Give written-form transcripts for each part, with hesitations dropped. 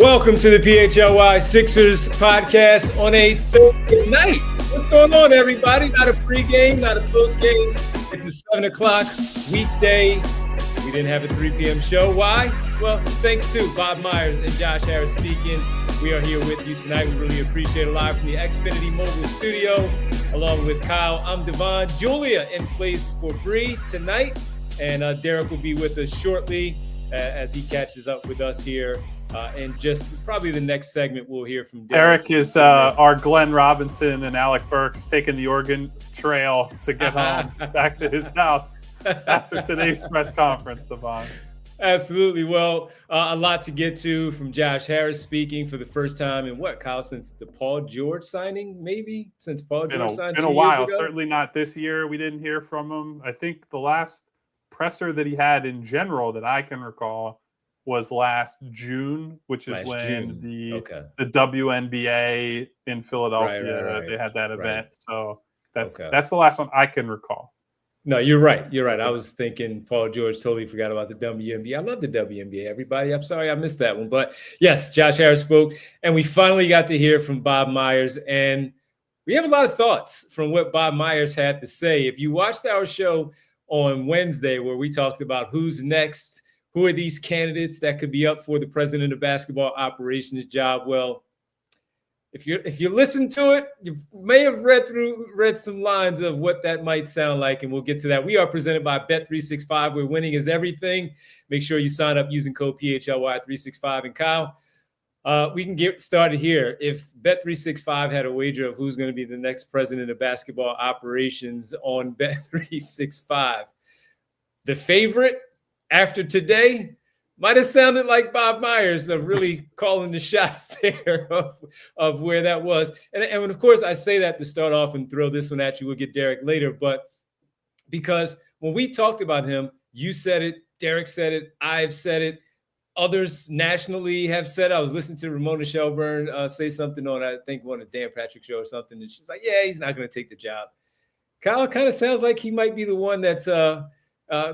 Welcome to the PHLY Sixers podcast on a Thursday night. What's going on, everybody? Not a pregame, not a postgame. It's a 7 o'clock weekday. We didn't have a 3 p.m. show. Why? Well, thanks to Bob Myers and Josh Harris speaking. We are here with you tonight. We really appreciate it. Live from the Xfinity mobile studio, along with Kyle. I'm Devon. Julia in place for Bree tonight. And Derek will be with us shortly as he catches up with us here. And just probably the next segment we'll hear from Derek. Derek is our Glenn Robinson and Alec Burks taking the Oregon Trail to get home back to his house after today's press conference, Devon. Absolutely. Well, a lot to get to from Josh Harris speaking for the first time in Kyle, since the Paul George signing, maybe? Since Paul George signed 2 years ago? Been a while. Certainly not this year. We didn't hear from him. I think the last presser that he had in general that I can recall was last June, which is when the WNBA in Philadelphia, they had that event. So that's the last one I can recall. No, you're right. You're right. I was thinking Paul George, totally forgot about the WNBA. I love the WNBA, everybody. I'm sorry I missed that one. But yes, Josh Harris spoke, and we finally got to hear from Bob Myers. And we have a lot of thoughts from what Bob Myers had to say. If you watched our show on Wednesday where we talked about who's next, who are these candidates that could be up for the president of basketball operations job? Well, if you listen to it, you may have read some lines of what that might sound like, and we'll get to that. We are presented by Bet365, where winning is everything. Make sure you sign up using code PHLY365. And Kyle, we can get started here. If Bet365 had a wager of who's going to be the next president of basketball operations on Bet365, the favorite after today might have sounded like Bob Myers of really calling the shots there of where that was. And of course, I say that to start off and throw this one at you. We'll get Derek later. But because when we talked about him, you said it, Derek said it, I've said it, others nationally have said it. I was listening to Ramona Shelburne say something on, I think, one of Dan Patrick's show or something. And she's like, yeah, he's not going to take the job. Kyle kind of sounds like he might be the one that's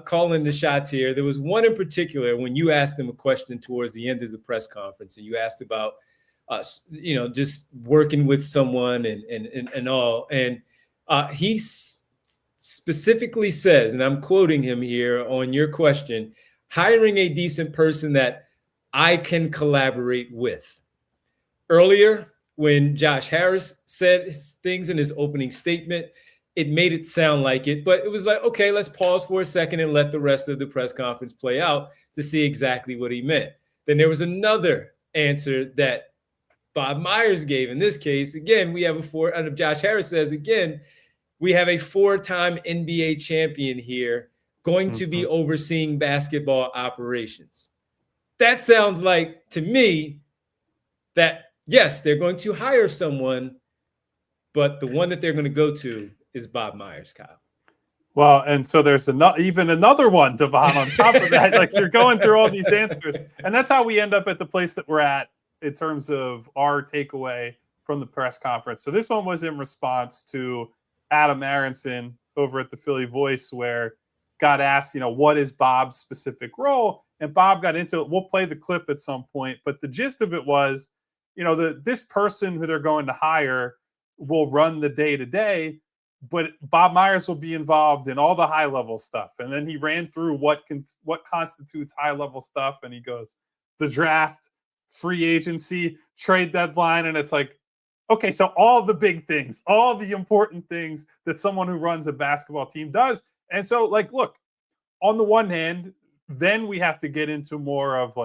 calling the shots here. There was one in particular when you asked him a question towards the end of the press conference, and you asked about, just working with someone and all. And he specifically says, and I'm quoting him here on your question, hiring a decent person that I can collaborate with. Earlier, when Josh Harris said things in his opening statement, it made it sound like it, but it was like, okay, let's pause for a second and let the rest of the press conference play out to see exactly what he meant. Then there was another answer that Bob Myers gave. In this case, again, we have Josh Harris says, again, we have a 4-time NBA champion here going to be overseeing basketball operations. That sounds like, to me, that, yes, they're going to hire someone, but the one that they're going to go to is Bob Myers, Kyle. Well, and so there's even another one, Devon, on top of that. Like, you're going through all these answers. And that's how we end up at the place that we're at in terms of our takeaway from the press conference. So this one was in response to Adam Aronson over at the Philly Voice, where got asked, what is Bob's specific role? And Bob got into it. We'll play the clip at some point. But the gist of it was, this person who they're going to hire will run the day-to-day, but Bob Myers will be involved in all the high-level stuff. And then he ran through what constitutes high-level stuff, and he goes, the draft, free agency, trade deadline, and it's like, okay, so all the big things, all the important things that someone who runs a basketball team does. And so, look, on the one hand, then we have to get into more of,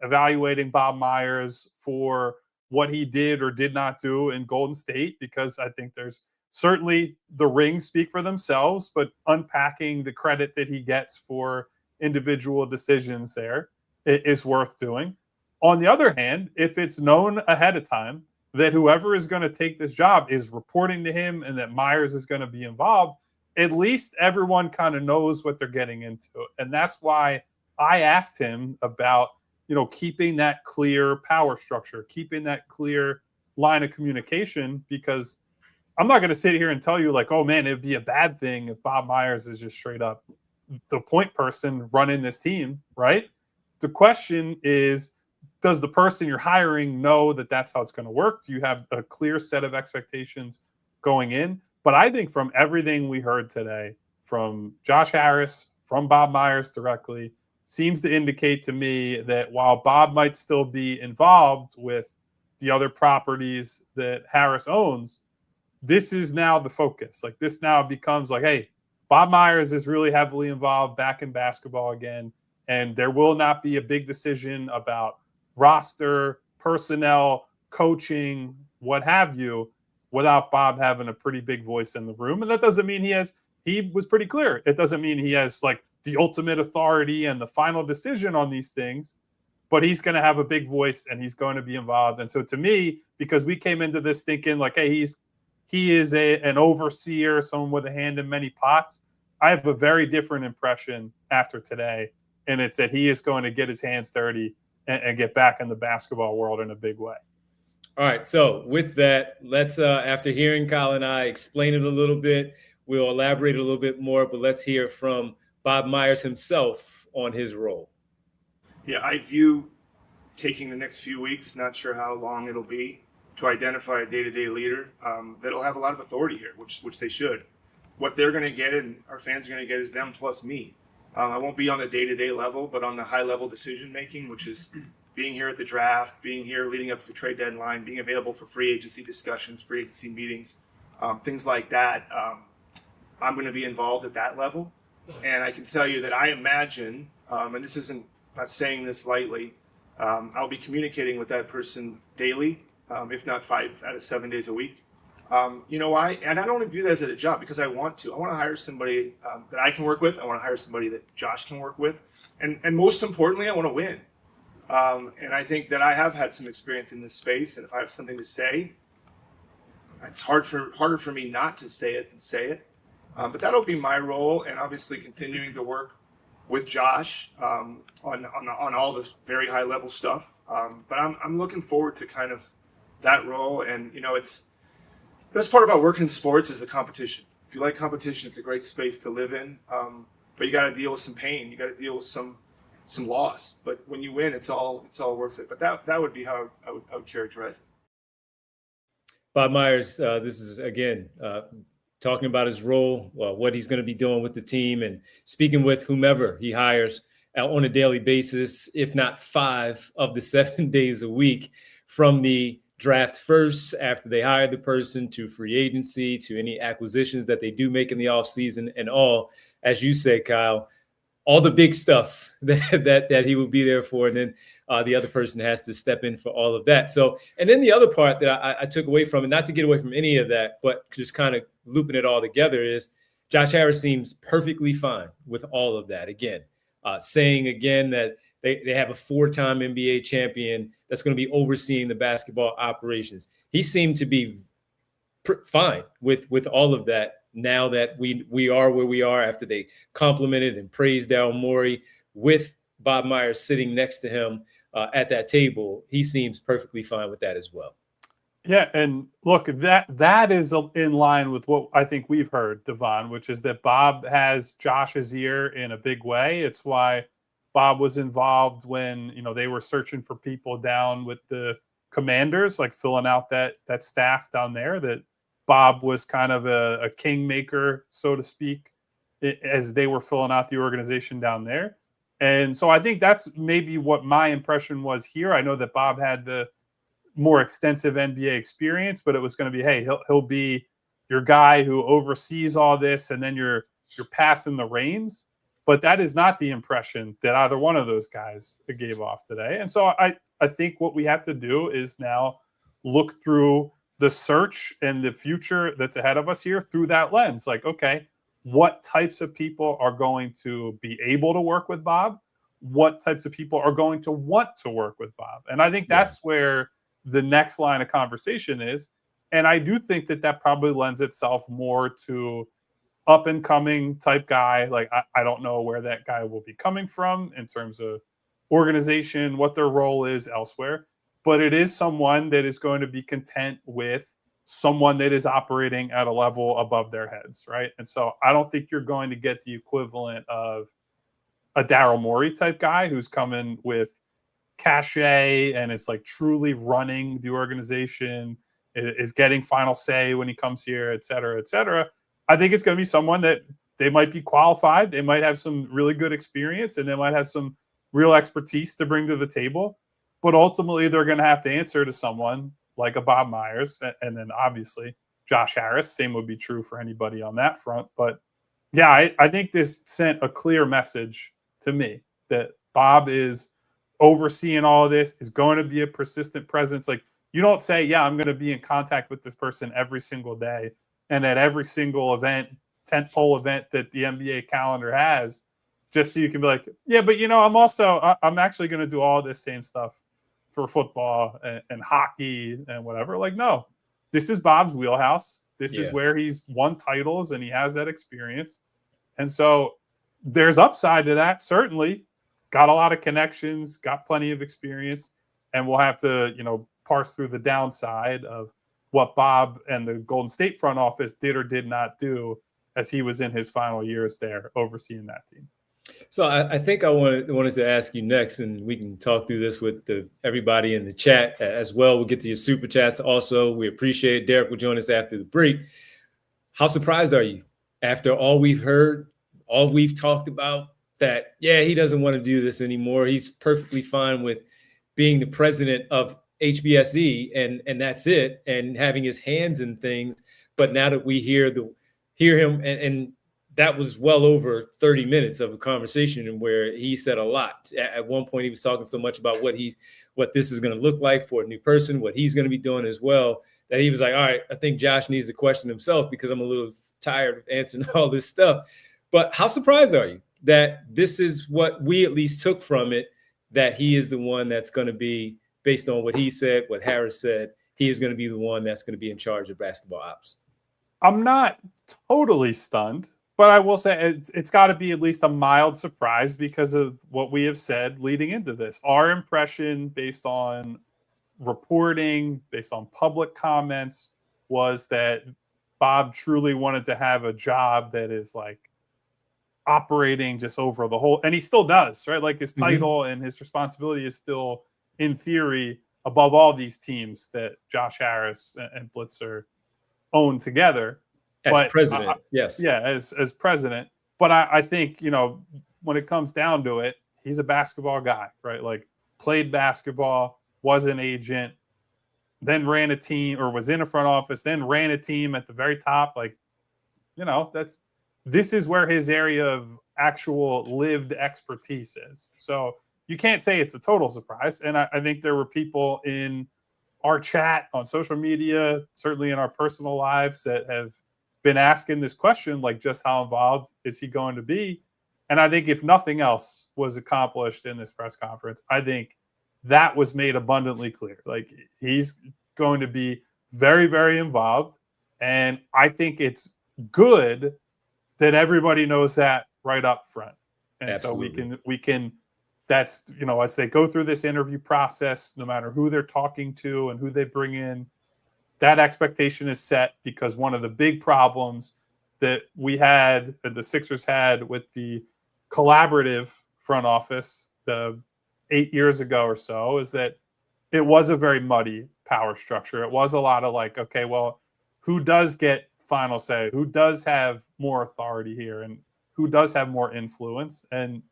evaluating Bob Myers for what he did or did not do in Golden State, because I think there's certainly the rings speak for themselves, but unpacking the credit that he gets for individual decisions there is worth doing. On the other hand, if it's known ahead of time that whoever is going to take this job is reporting to him and that Myers is going to be involved, at least everyone kind of knows what they're getting into. And that's why I asked him about, keeping that clear power structure, keeping that clear line of communication, because I'm not going to sit here and tell you oh man, it'd be a bad thing if Bob Myers is just straight up the point person running this team, right? The question is, does the person you're hiring know that that's how it's going to work? Do you have a clear set of expectations going in? But I think from everything we heard today, from Josh Harris, from Bob Myers directly, seems to indicate to me that while Bob might still be involved with the other properties that Harris owns, this is now the focus. Like, this now becomes like, hey, Bob Myers is really heavily involved back in basketball again, and there will not be a big decision about roster, personnel, coaching, what have you, without Bob having a pretty big voice in the room. And that doesn't mean he was pretty clear. It doesn't mean he has like the ultimate authority and the final decision on these things, but he's going to have a big voice and he's going to be involved. And so to me, because we came into this thinking like, hey, he is an overseer, someone with a hand in many pots, I have a very different impression after today. And it's that he is going to get his hands dirty and get back in the basketball world in a big way. All right. So with that, let's, after hearing Kyle and I explain it a little bit, we'll elaborate a little bit more, but let's hear from Bob Myers himself on his role. Yeah, I view taking the next few weeks, not sure how long it'll be, to identify a day-to-day leader that'll have a lot of authority here, which they should. What they're going to get and our fans are going to get is them plus me. I won't be on the day-to-day level, but on the high-level decision-making, which is being here at the draft, being here leading up to the trade deadline, being available for free agency discussions, free agency meetings, things like that. I'm going to be involved at that level. And I can tell you that I imagine, and this isn't, not saying this lightly, I'll be communicating with that person daily, if not 5 out of 7 days a week. You know why? And I don't view that as a job because I want to. I want to hire somebody that I can work with. I want to hire somebody that Josh can work with. And most importantly, I want to win. And I think that I have had some experience in this space. And if I have something to say, it's harder for me not to say it than say it. But that'll be my role, and obviously continuing to work with Josh on all this very high level stuff. But I'm looking forward to kind of that role. And you know, it's the best part about working in sports is the competition. If you like competition, it's a great space to live in. But you got to deal with some pain. You got to deal with some loss. But when you win, it's all worth it. But that would be how I would characterize it. Bob Myers, this is again talking about his role, what he's going to be doing with the team, and speaking with whomever he hires on a daily basis, if not 5 of the 7 days a week, from the draft first, after they hire the person, to free agency, to any acquisitions that they do make in the offseason, and all, as you say, Kyle, all the big stuff that he will be there for. And then the other person has to step in for all of that. So, and then the other part that I took away from, and not to get away from any of that, but just kind of looping it all together, is Josh Harris seems perfectly fine with all of that. Again, saying again that they have a 4-time NBA champion that's going to be overseeing the basketball operations. He seemed to be fine with all of that. Now that we are where we are, after they complimented and praised Daryl Morey, with Bob Myers sitting next to him at that table, he seems perfectly fine with that as well. Yeah, and look, that is in line with what I think we've heard, Devon, which is that Bob has Josh's ear in a big way. It's why Bob was involved when they were searching for people down with the Commanders, like filling out that staff down there. That Bob was kind of a kingmaker, so to speak, as they were filling out the organization down there. And so I think that's maybe what my impression was here. I know that Bob had the more extensive NBA experience, but it was going to be, hey, he'll be your guy who oversees all this, and then you're passing the reins. But that is not the impression that either one of those guys gave off today. And so I think what we have to do is now look through the search and the future that's ahead of us here through that lens. Like, okay, what types of people are going to be able to work with Bob? What types of people are going to want to work with Bob? And I think that's where the next line of conversation is. And I do think that probably lends itself more to up and coming type guy. Like, I don't know where that guy will be coming from in terms of organization, what their role is elsewhere. But it is someone that is going to be content with someone that is operating at a level above their heads, right? And so I don't think you're going to get the equivalent of a Daryl Morey type guy who's coming with cachet and is like truly running the organization, is getting final say when he comes here, et cetera, et cetera. I think it's going to be someone that they might be qualified. They might have some really good experience and they might have some real expertise to bring to the table. But ultimately, they're going to have to answer to someone like a Bob Myers. And then obviously Josh Harris. Same would be true for anybody on that front. But yeah, I think this sent a clear message to me that Bob is overseeing all of this, is going to be a persistent presence. Like, you don't say, yeah, I'm going to be in contact with this person every single day. And at every single event, tentpole event that the NBA calendar has, just so you can be like, yeah, but I'm actually going to do all this same stuff for football and hockey and whatever. Like, no, this is Bob's wheelhouse. This is where he's won titles and he has that experience. And so there's upside to that, certainly. Got a lot of connections, got plenty of experience, and we'll have to, parse through the downside of what Bob and the Golden State front office did or did not do as he was in his final years there overseeing that team. So I think I wanted to ask you next, and we can talk through this with everybody in the chat as well. We'll get to your super chats also. We appreciate it. Derek will join us after the break. How surprised are you after all we've heard, all we've talked about, that, yeah, he doesn't want to do this anymore. He's perfectly fine with being the president of HBSE and that's it, and having his hands in things. But now that we hear him, and that was well over 30 minutes of a conversation where he said a lot. At one point, he was talking so much about what this is going to look like for a new person, what he's going to be doing as well, that he was like, all right, I think Josh needs to question himself because I'm a little tired of answering all this stuff. But how surprised are you that this is what we at least took from it, that he is the one that's going to be, based on what he said, what Harris said, he is going to be the one that's going to be in charge of basketball ops? I'm not totally stunned, but I will say it's got to be at least a mild surprise because of what we have said leading into this. Our impression, based on reporting, based on public comments, was that Bob truly wanted to have a job that is like operating just over the whole, and he still does, right? Like, his title and his responsibility is still, in theory, above all these teams that Josh Harris and Blitzer own together. As president, yes. Yeah, as president. But I think, when it comes down to it, he's a basketball guy, right? Like, played basketball, was an agent, then ran a team, or was in a front office, then ran a team at the very top. Like, this is where his area of actual lived expertise is. So you can't say it's a total surprise. And I think there were people in our chat on social media, certainly in our personal lives, that have been asking this question, like, just how involved is he going to be? And I think if nothing else was accomplished in this press conference, I think that was made abundantly clear. Like, he's going to be very, very involved. And I think it's good that everybody knows that right up front. And Absolutely. So we can, that's, as they go through this interview process, no matter who they're talking to and who they bring in, that expectation is set, because one of the big problems that we had, that the Sixers had with the collaborative front office 8 years ago or so, is that it was a very muddy power structure. It was a lot of like, okay, well, who does get final say? Who does have more authority here? And who does have more influence? And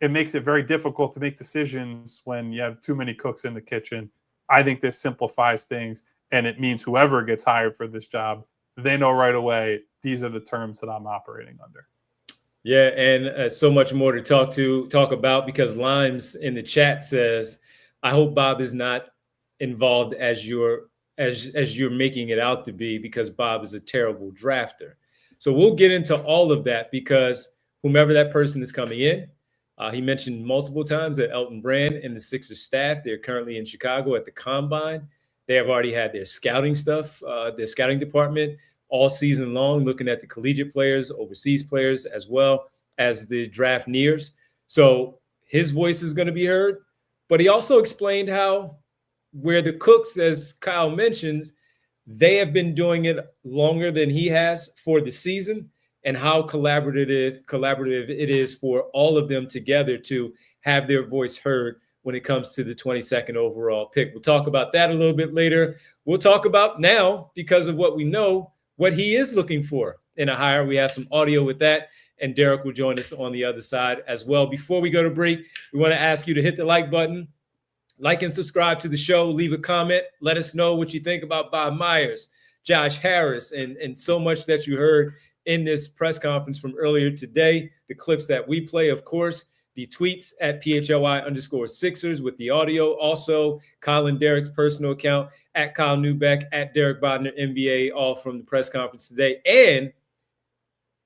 it makes it very difficult to make decisions when you have too many cooks in the kitchen. I think this simplifies things, and it means whoever gets hired for this job, they know right away, these are the terms that I'm operating under. Yeah, and so much more to talk about, because Limes in the chat says, I hope Bob is not involved as you're making it out to be, because Bob is a terrible drafter. So we'll get into all of that, because whomever that person is coming in, he mentioned multiple times that Elton Brand and the Sixers staff, they're currently in Chicago at the Combine. They have already had their scouting stuff, their scouting department all season long, looking at the collegiate players, overseas players, as well as the draft nears. So his voice is going to be heard. But he also explained how, where the cooks, as Kyle mentions, they have been doing it longer than he has for the season, and how collaborative it is for all of them together to have their voice heard when it comes to the 22nd overall pick. We'll talk about that a little bit later. We'll talk about now, because of what we know, what he is looking for in a hire. We have some audio with that, and Derek will join us on the other side as well. Before we go to break, we want to ask you to hit the like button, like and subscribe to the show, leave a comment, let us know what you think about Bob Myers, Josh Harris, and so much that you heard in this press conference from earlier today, the clips that we play, of course, the tweets at PHLY_Sixers with the audio. Also, Kyle and Derek's personal account at Kyle Newbeck, at Derek Bodner, NBA, all from the press conference today. And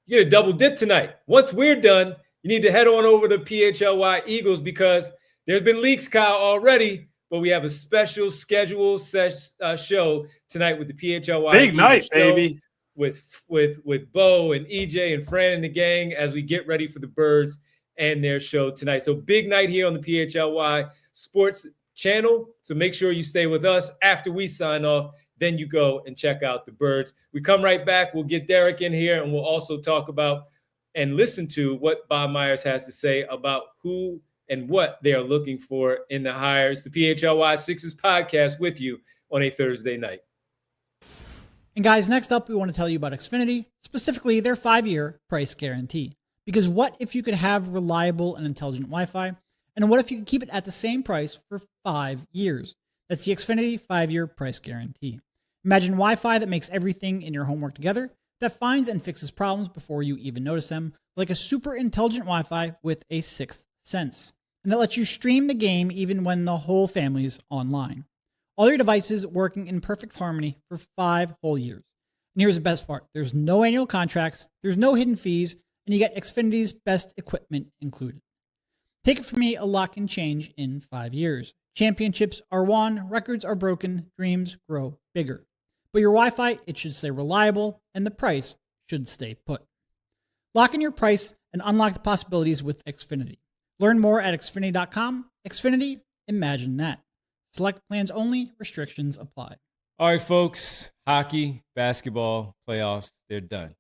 you get a double dip tonight. Once we're done, you need to head on over to PHLY Eagles, because there's been leaks, Kyle, already, but we have a special schedule show tonight with the PHLY Big Eagles night, show, baby. With Bo and EJ and Fran and the gang as we get ready for the Birds and their show tonight. So big night here on the PHLY Sports channel. So make sure you stay with us after we sign off. Then you go and check out the Birds. We come right back. We'll get Derek in here, and we'll also talk about and listen to what Bob Myers has to say about who and what they are looking for in the hires. The PHLY Sixers podcast with you on a Thursday night. And guys, next up, we want to tell you about Xfinity, specifically their 5-year price guarantee. Because what if you could have reliable and intelligent Wi-Fi? And what if you could keep it at the same price for 5 years? That's the Xfinity 5-year price guarantee. Imagine Wi-Fi that makes everything in your home work together, that finds and fixes problems before you even notice them, like a super intelligent Wi-Fi with a sixth sense. And that lets you stream the game even when the whole family's online. All your devices working in perfect harmony for 5 whole years. And here's the best part. There's no annual contracts, there's no hidden fees, and you get Xfinity's best equipment included. Take it from me, a lot can change in 5 years. Championships are won, records are broken, dreams grow bigger. But your Wi-Fi, it should stay reliable, and the price should stay put. Lock in your price and unlock the possibilities with Xfinity. Learn more at Xfinity.com. Xfinity, imagine that. Select plans only. Restrictions apply. All right, folks. Hockey, basketball, playoffs, they're done.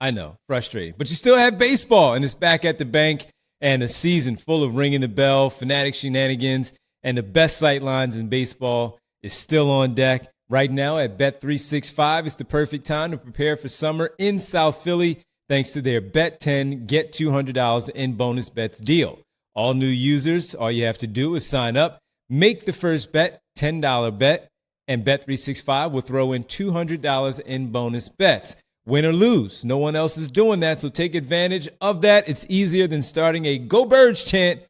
I know, frustrating. But you still have baseball, and it's back at the bank, and a season full of ringing the bell, fanatic shenanigans, and the best sight lines in baseball is still on deck. Right now at Bet365, it's the perfect time to prepare for summer in South Philly, thanks to their Bet 10, get $200 in bonus bets deal. All new users, all you have to do is sign up, make the first bet, $10 bet, and Bet365 will throw in $200 in bonus bets. Win or lose, no one else is doing that, so take advantage of that. It's easier than starting a Go Birds chant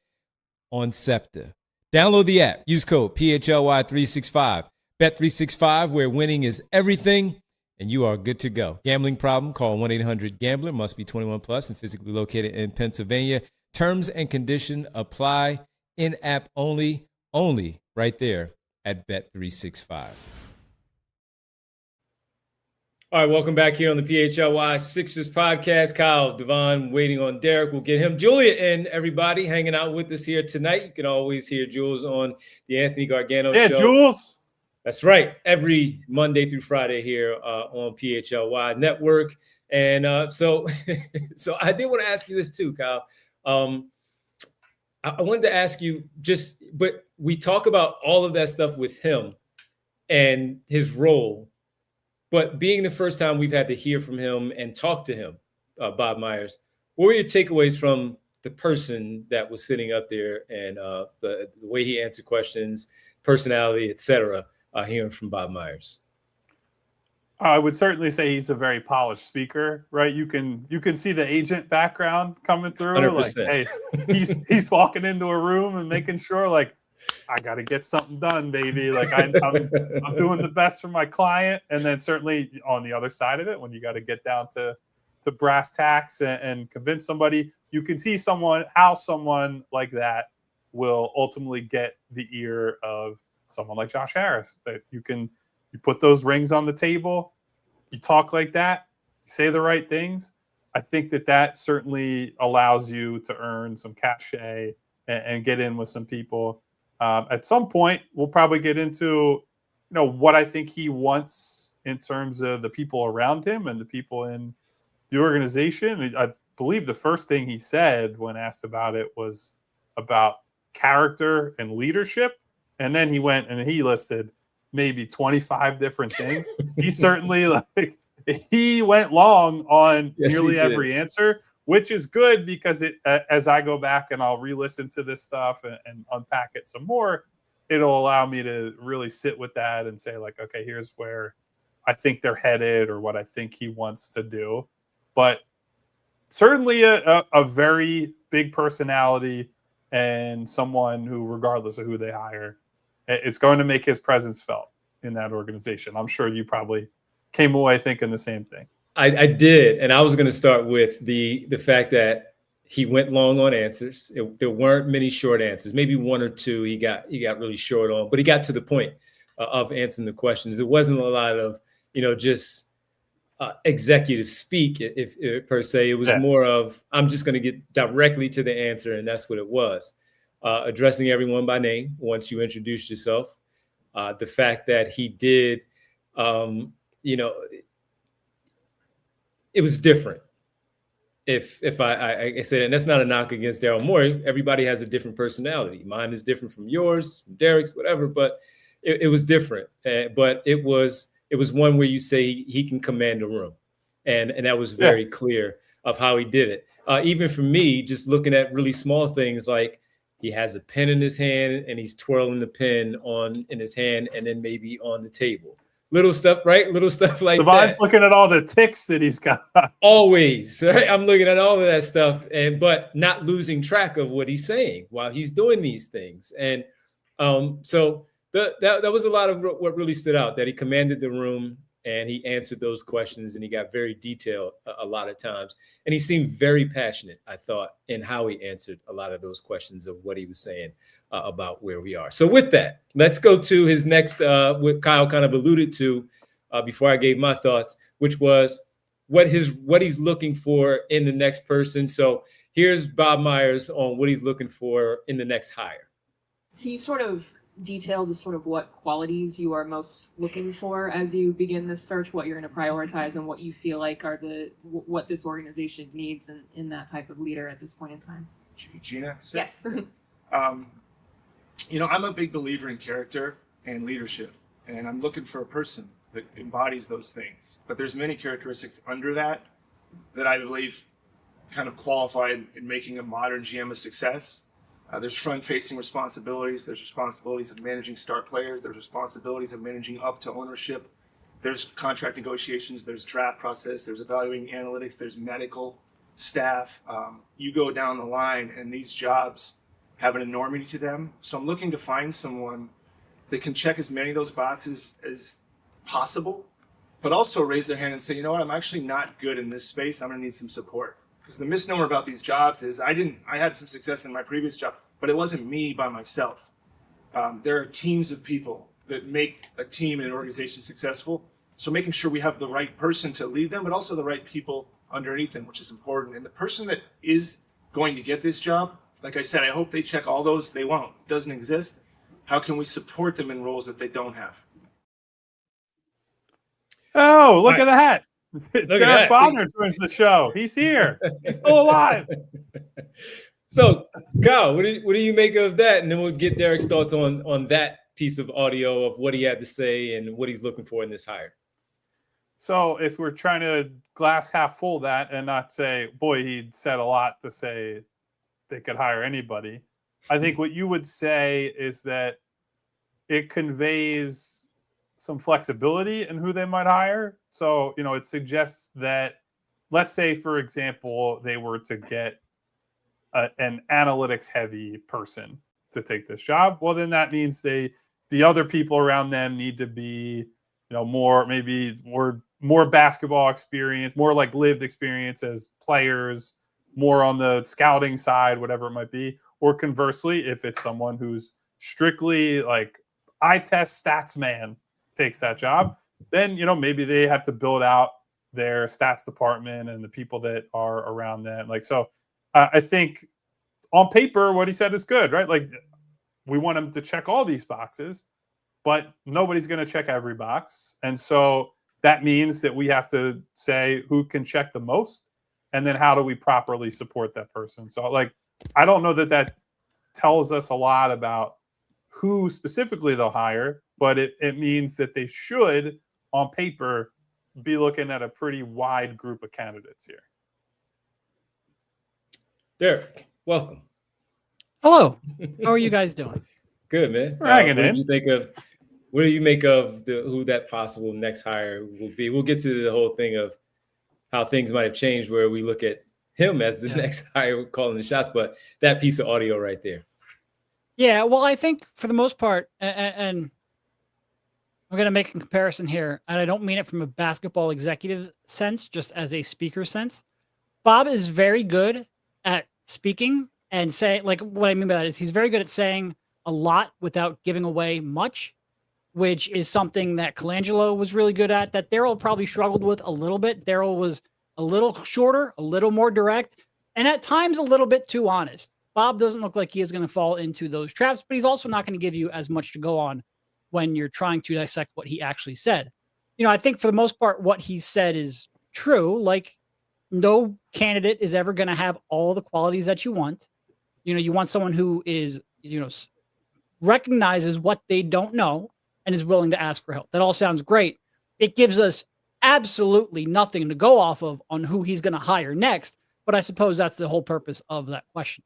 on SEPTA. Download the app, use code PHLY365. Bet365, where winning is everything, and you are good to go. Gambling problem? Call 1-800-GAMBLER. Must be 21 plus and physically located in Pennsylvania. Terms and conditions apply. In-app only right there at Bet365. All right, welcome back here on the PHLY Sixers podcast. Kyle, Devon, waiting on Derek. We'll get him. Julia and everybody hanging out with us here tonight. You can always hear Jules on the Anthony Gargano show. Yeah, Jules. That's right. Every Monday through Friday here on PHLY Network. And so I did want to ask you this too, Kyle. I wanted to ask you but we talk about all of that stuff with him and his role, but being the first time we've had to hear from him and talk to him, Bob Myers, what were your takeaways from the person that was sitting up there and the way he answered questions, personality, et cetera, hearing from Bob Myers? I would certainly say he's a very polished speaker, right? You can see the agent background coming through. 100%. Like, hey, he's walking into a room and making sure, like, I got to get something done, baby. Like I'm doing the best for my client. And then certainly on the other side of it, when you got to get down to brass tacks and convince somebody, you can see how someone like that will ultimately get the ear of someone like Josh Harris. That you put those rings on the table, you talk like that, you say the right things. I think that certainly allows you to earn some cachet and get in with some people. At some point, we'll probably get into, what I think he wants in terms of the people around him and the people in the organization. I believe the first thing he said when asked about it was about character and leadership. And then he went and he listed maybe 25 different things. He certainly he went long on nearly every answer, which is good because it as I go back and I'll re-listen to this stuff and unpack it some more, it'll allow me to really sit with that and say like, okay, here's where I think they're headed or what I think he wants to do. But certainly a very big personality and someone who, regardless of who they hire, it's going to make his presence felt in that organization. I'm sure you probably came away thinking the same thing. I did. And I was going to start with the fact that he went long on answers. There weren't many short answers, maybe one or two he got really short on, but he got to the point of answering the questions. It wasn't a lot of, just executive speak, if per se. It was more of, I'm just going to get directly to the answer. And that's what it was. Addressing everyone by name once you introduce yourself. The fact that he did, it was different. If I said, and that's not a knock against Daryl Morey, everybody has a different personality. Mine is different from yours, from Derek's, whatever, but it was different. But it was one where you say he can command a room. And that was very clear of how he did it. Even for me, just looking at really small things like he has a pen in his hand and he's twirling the pen in his hand and then maybe on the table. Little stuff, right? Little stuff like Devon's that. looking at all the ticks that he's got. Always, right? I'm looking at all of that stuff, but not losing track of what he's saying while he's doing these things. And so that was a lot of what really stood out, that he commanded the room and he answered those questions and he got very detailed a lot of times. And he seemed very passionate, I thought, in how he answered a lot of those questions of what he was saying about where we are. So with that, let's go to his next, what Kyle kind of alluded to before I gave my thoughts, which was what he's looking for in the next person. So here's Bob Myers on what he's looking for in the next hire. Can you sort of detail sort of what qualities you are most looking for as you begin this search, what you're going to prioritize and what you feel like are what this organization needs in that type of leader at this point in time? Gina? Yes. I'm a big believer in character and leadership, and I'm looking for a person that embodies those things. But there's many characteristics under that I believe kind of qualify in making a modern GM a success. There's front-facing responsibilities. There's responsibilities of managing star players. There's responsibilities of managing up to ownership. There's contract negotiations. There's draft process. There's evaluating analytics. There's medical staff. You go down the line, and these jobs have an enormity to them. So I'm looking to find someone that can check as many of those boxes as possible, but also raise their hand and say, you know what, I'm actually not good in this space. I'm going to need some support. Because the misnomer about these jobs is I had some success in my previous job, but it wasn't me by myself. There are teams of people that make a team and an organization successful. So making sure we have the right person to lead them, but also the right people underneath them, which is important. And the person that is going to get this job, like I said, I hope they check all those. They won't. It doesn't exist. How can we support them in roles that they don't have? Oh, look at that. Derek Bonner joins the show. He's here. He's still alive. So, Kyle, what do you make of that? And then we'll get Derek's thoughts on that piece of audio of what he had to say and what he's looking for in this hire. So if we're trying to glass half full that and not say, boy, he said a lot to say they could hire anybody, I think what you would say is that it conveys some flexibility in who they might hire. So, it suggests that, let's say, for example, they were to get an analytics heavy person to take this job. Well, then that means the other people around them need to be, more basketball experience, more like lived experience as players, more on the scouting side, whatever it might be. Or conversely, if it's someone who's strictly like eye test stats man takes that job, then, maybe they have to build out their stats department and the people that are around them. I think on paper, what he said is good, right? Like, we want him to check all these boxes, but nobody's going to check every box. And so that means that we have to say who can check the most, and then how do we properly support that person? So, I don't know that tells us a lot about who specifically they'll hire, but it means that they should, on paper, be looking at a pretty wide group of candidates here. Derek, welcome. Hello. How are you guys doing? Good, man. We're hanging what in. did you think of? What do you make of who that possible next hire will be? We'll get to the whole thing of how things might have changed, where we look at him as the next hire calling the shots. But that piece of audio right there. Yeah, well, I think for the most part, and I'm going to make a comparison here, and I don't mean it from a basketball executive sense, just as a speaker sense. Bob is very good at speaking and saying, like, what I mean by that is he's very good at saying a lot without giving away much, which is something that Colangelo was really good at, that Daryl probably struggled with a little bit. Daryl was a little shorter, a little more direct, and at times a little bit too honest. Bob doesn't look like he is going to fall into those traps, but he's also not going to give you as much to go on when you're trying to dissect what he actually said. You know, I think for the most part, what he said is true. Like, no candidate is ever going to have all the qualities that you want. You know, you want someone who is, you know, recognizes what they don't know and is willing to ask for help. That all sounds great. It gives us absolutely nothing to go off of on who he's going to hire next. But I suppose that's the whole purpose of that question.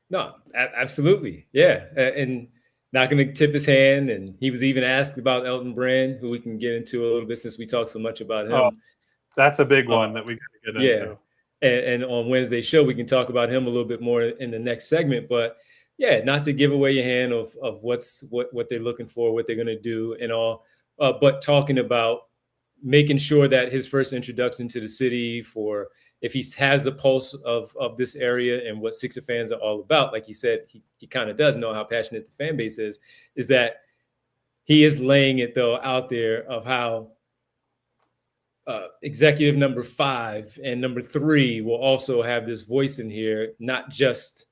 No, absolutely. Yeah. And not going to tip his hand. And he was even asked about Elton Brand, who we can get into a little bit since we talked so much about him. Oh, that's a big one that we got to get into. And on Wednesday's show, we can talk about him a little bit more in the next segment. But yeah, not to give away your hand of what they're looking for, what they're going to do and all, but talking about making sure that his first introduction to the city, for if he has a pulse of this area and what Sixer fans are all about, like he said, he kind of does know how passionate the fan base is that he is laying it, though, out there of how executive number 5 and number 3 will also have this voice in here, not just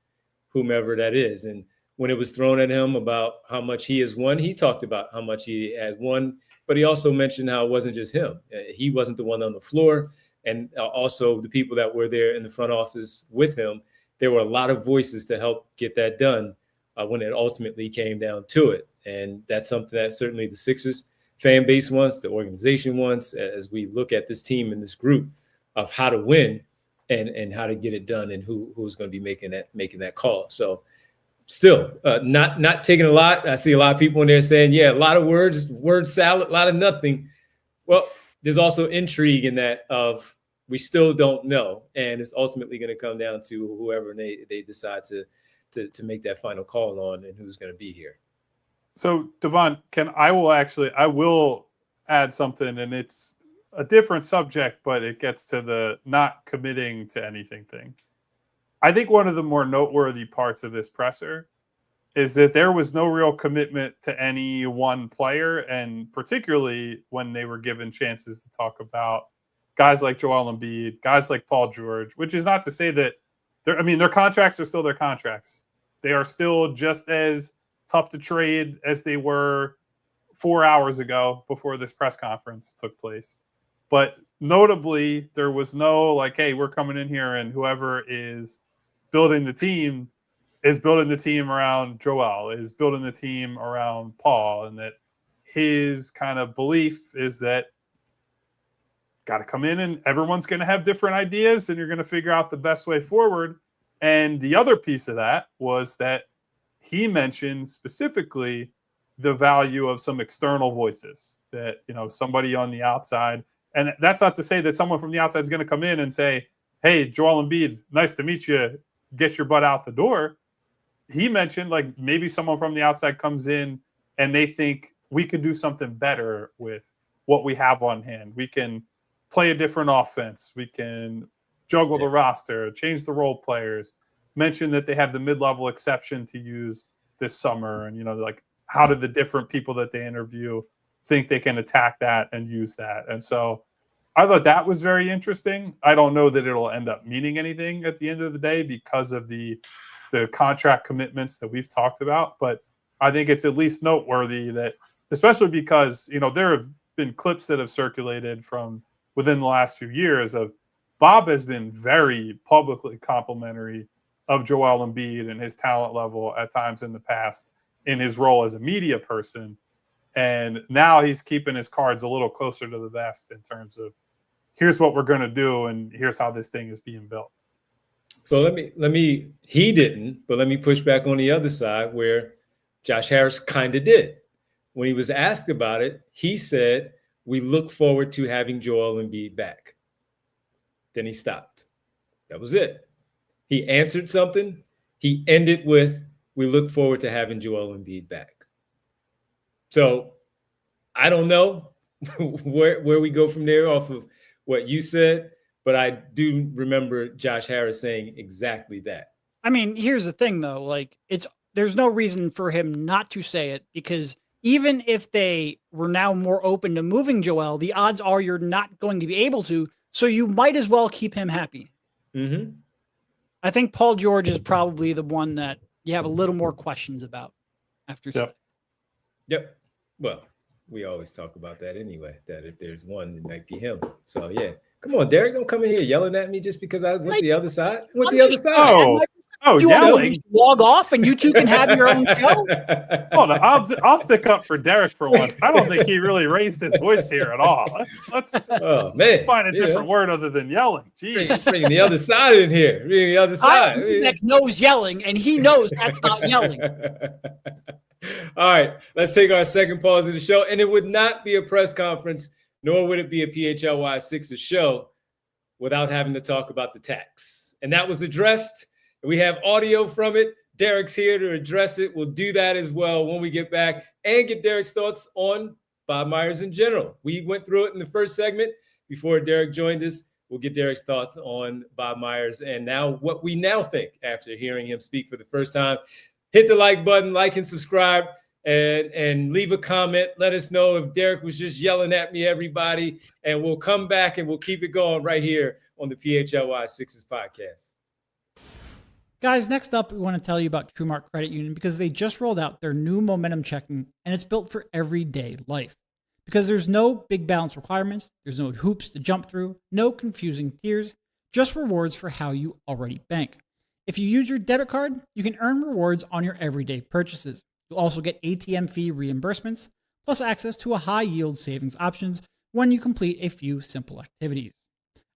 whomever that is. And when it was thrown at him about how much he has won, he talked about how much he had won, but he also mentioned how it wasn't just him. He wasn't the one on the floor. And also the people that were there in the front office with him, there were a lot of voices to help get that done when it ultimately came down to it. And that's something that certainly the Sixers fan base wants, the organization wants, as we look at this team and this group of how to win and how to get it done and who's going to be making that call. So still not taking a lot. I see a lot of people in there saying, yeah, a lot of word salad, a lot of nothing. Well, there's also intrigue in that of we still don't know. And it's ultimately going to come down to whoever they decide to make that final call on and who's going to be here. So Devon, I will add something, and it's a different subject, but it gets to the not committing to anything thing. I think one of the more noteworthy parts of this presser is that there was no real commitment to any one player, and particularly when they were given chances to talk about guys like Joel Embiid, guys like Paul George, which is not to say that their contracts are still their contracts. They are still just as tough to trade as they were 4 hours ago before this press conference took place. But notably, there was no like, hey, we're coming in here and whoever is building the team is building the team around Joel, is building the team around Paul, and that his kind of belief is that got to come in and everyone's going to have different ideas and you're going to figure out the best way forward. And the other piece of that was that he mentioned specifically the value of some external voices, that, you know, somebody on the outside. And that's not to say that someone from the outside is going to come in and say, hey, Joel Embiid, nice to meet you. Get your butt out the door. He mentioned like maybe someone from the outside comes in and they think we could do something better with what we have on hand. We can play a different offense. We can juggle the roster, change the role players, mention that they have the mid-level exception to use this summer. And, you know, like how do the different people that they interview think they can attack that and use that? And so I thought that was very interesting. I don't know that it'll end up meaning anything at the end of the day because of the contract commitments that we've talked about. But I think it's at least noteworthy that, especially because, you know, there have been clips that have circulated from within the last few years of Bob has been very publicly complimentary of Joel Embiid and his talent level at times in the past in his role as a media person. And now he's keeping his cards a little closer to the vest in terms of here's what we're going to do and here's how this thing is being built. So let me, he didn't, but let me push back on the other side where Josh Harris kind of did. When he was asked about it, he said, we look forward to having Joel Embiid back. Then he stopped. That was it. He answered something. He ended with, we look forward to having Joel Embiid back. So I don't know where we go from there off of what you said, but I do remember Josh Harris saying exactly that. I mean, here's the thing though, like there's no reason for him not to say it, because even if they were now more open to moving Joel, the odds are you're not going to be able to, so you might as well keep him happy. Mm-hmm. I think Paul George is probably the one that you have a little more questions about after. Yep. Well, we always talk about that anyway, that if there's one, it might be him. So, yeah. Come on, Derek, don't come in here yelling at me just because I went the other side. Yelling. Log off and you two can have your own show. Hold on, I'll stick up for Derek for once. I don't think he really raised his voice here at all. Let's find a different word other than yelling. Jeez. Bring the other side in here. Bring the other side. Nick knows yelling, and he knows that's not yelling. All right, let's take our second pause of the show. And it would not be a press conference, nor would it be a PHLY Sixers show without having to talk about the tax. And that was addressed. We have audio from it. Derek's here to address it. We'll do that as well when we get back and get Derek's thoughts on Bob Myers in general. We went through it in the first segment before Derek joined us. We'll get Derek's thoughts on Bob Myers and now what we now think after hearing him speak for the first time. Hit the like button, like and subscribe, and leave a comment. Let us know if Derek was just yelling at me, everybody. And we'll come back and we'll keep it going right here on the PHLY Sixers podcast. Guys, next up, we want to tell you about Trumark Credit Union because they just rolled out their new momentum checking, and it's built for everyday life. Because there's no big balance requirements, there's no hoops to jump through, no confusing tiers, just rewards for how you already bank. If you use your debit card, you can earn rewards on your everyday purchases. You'll also get ATM fee reimbursements, plus access to a high-yield savings options when you complete a few simple activities.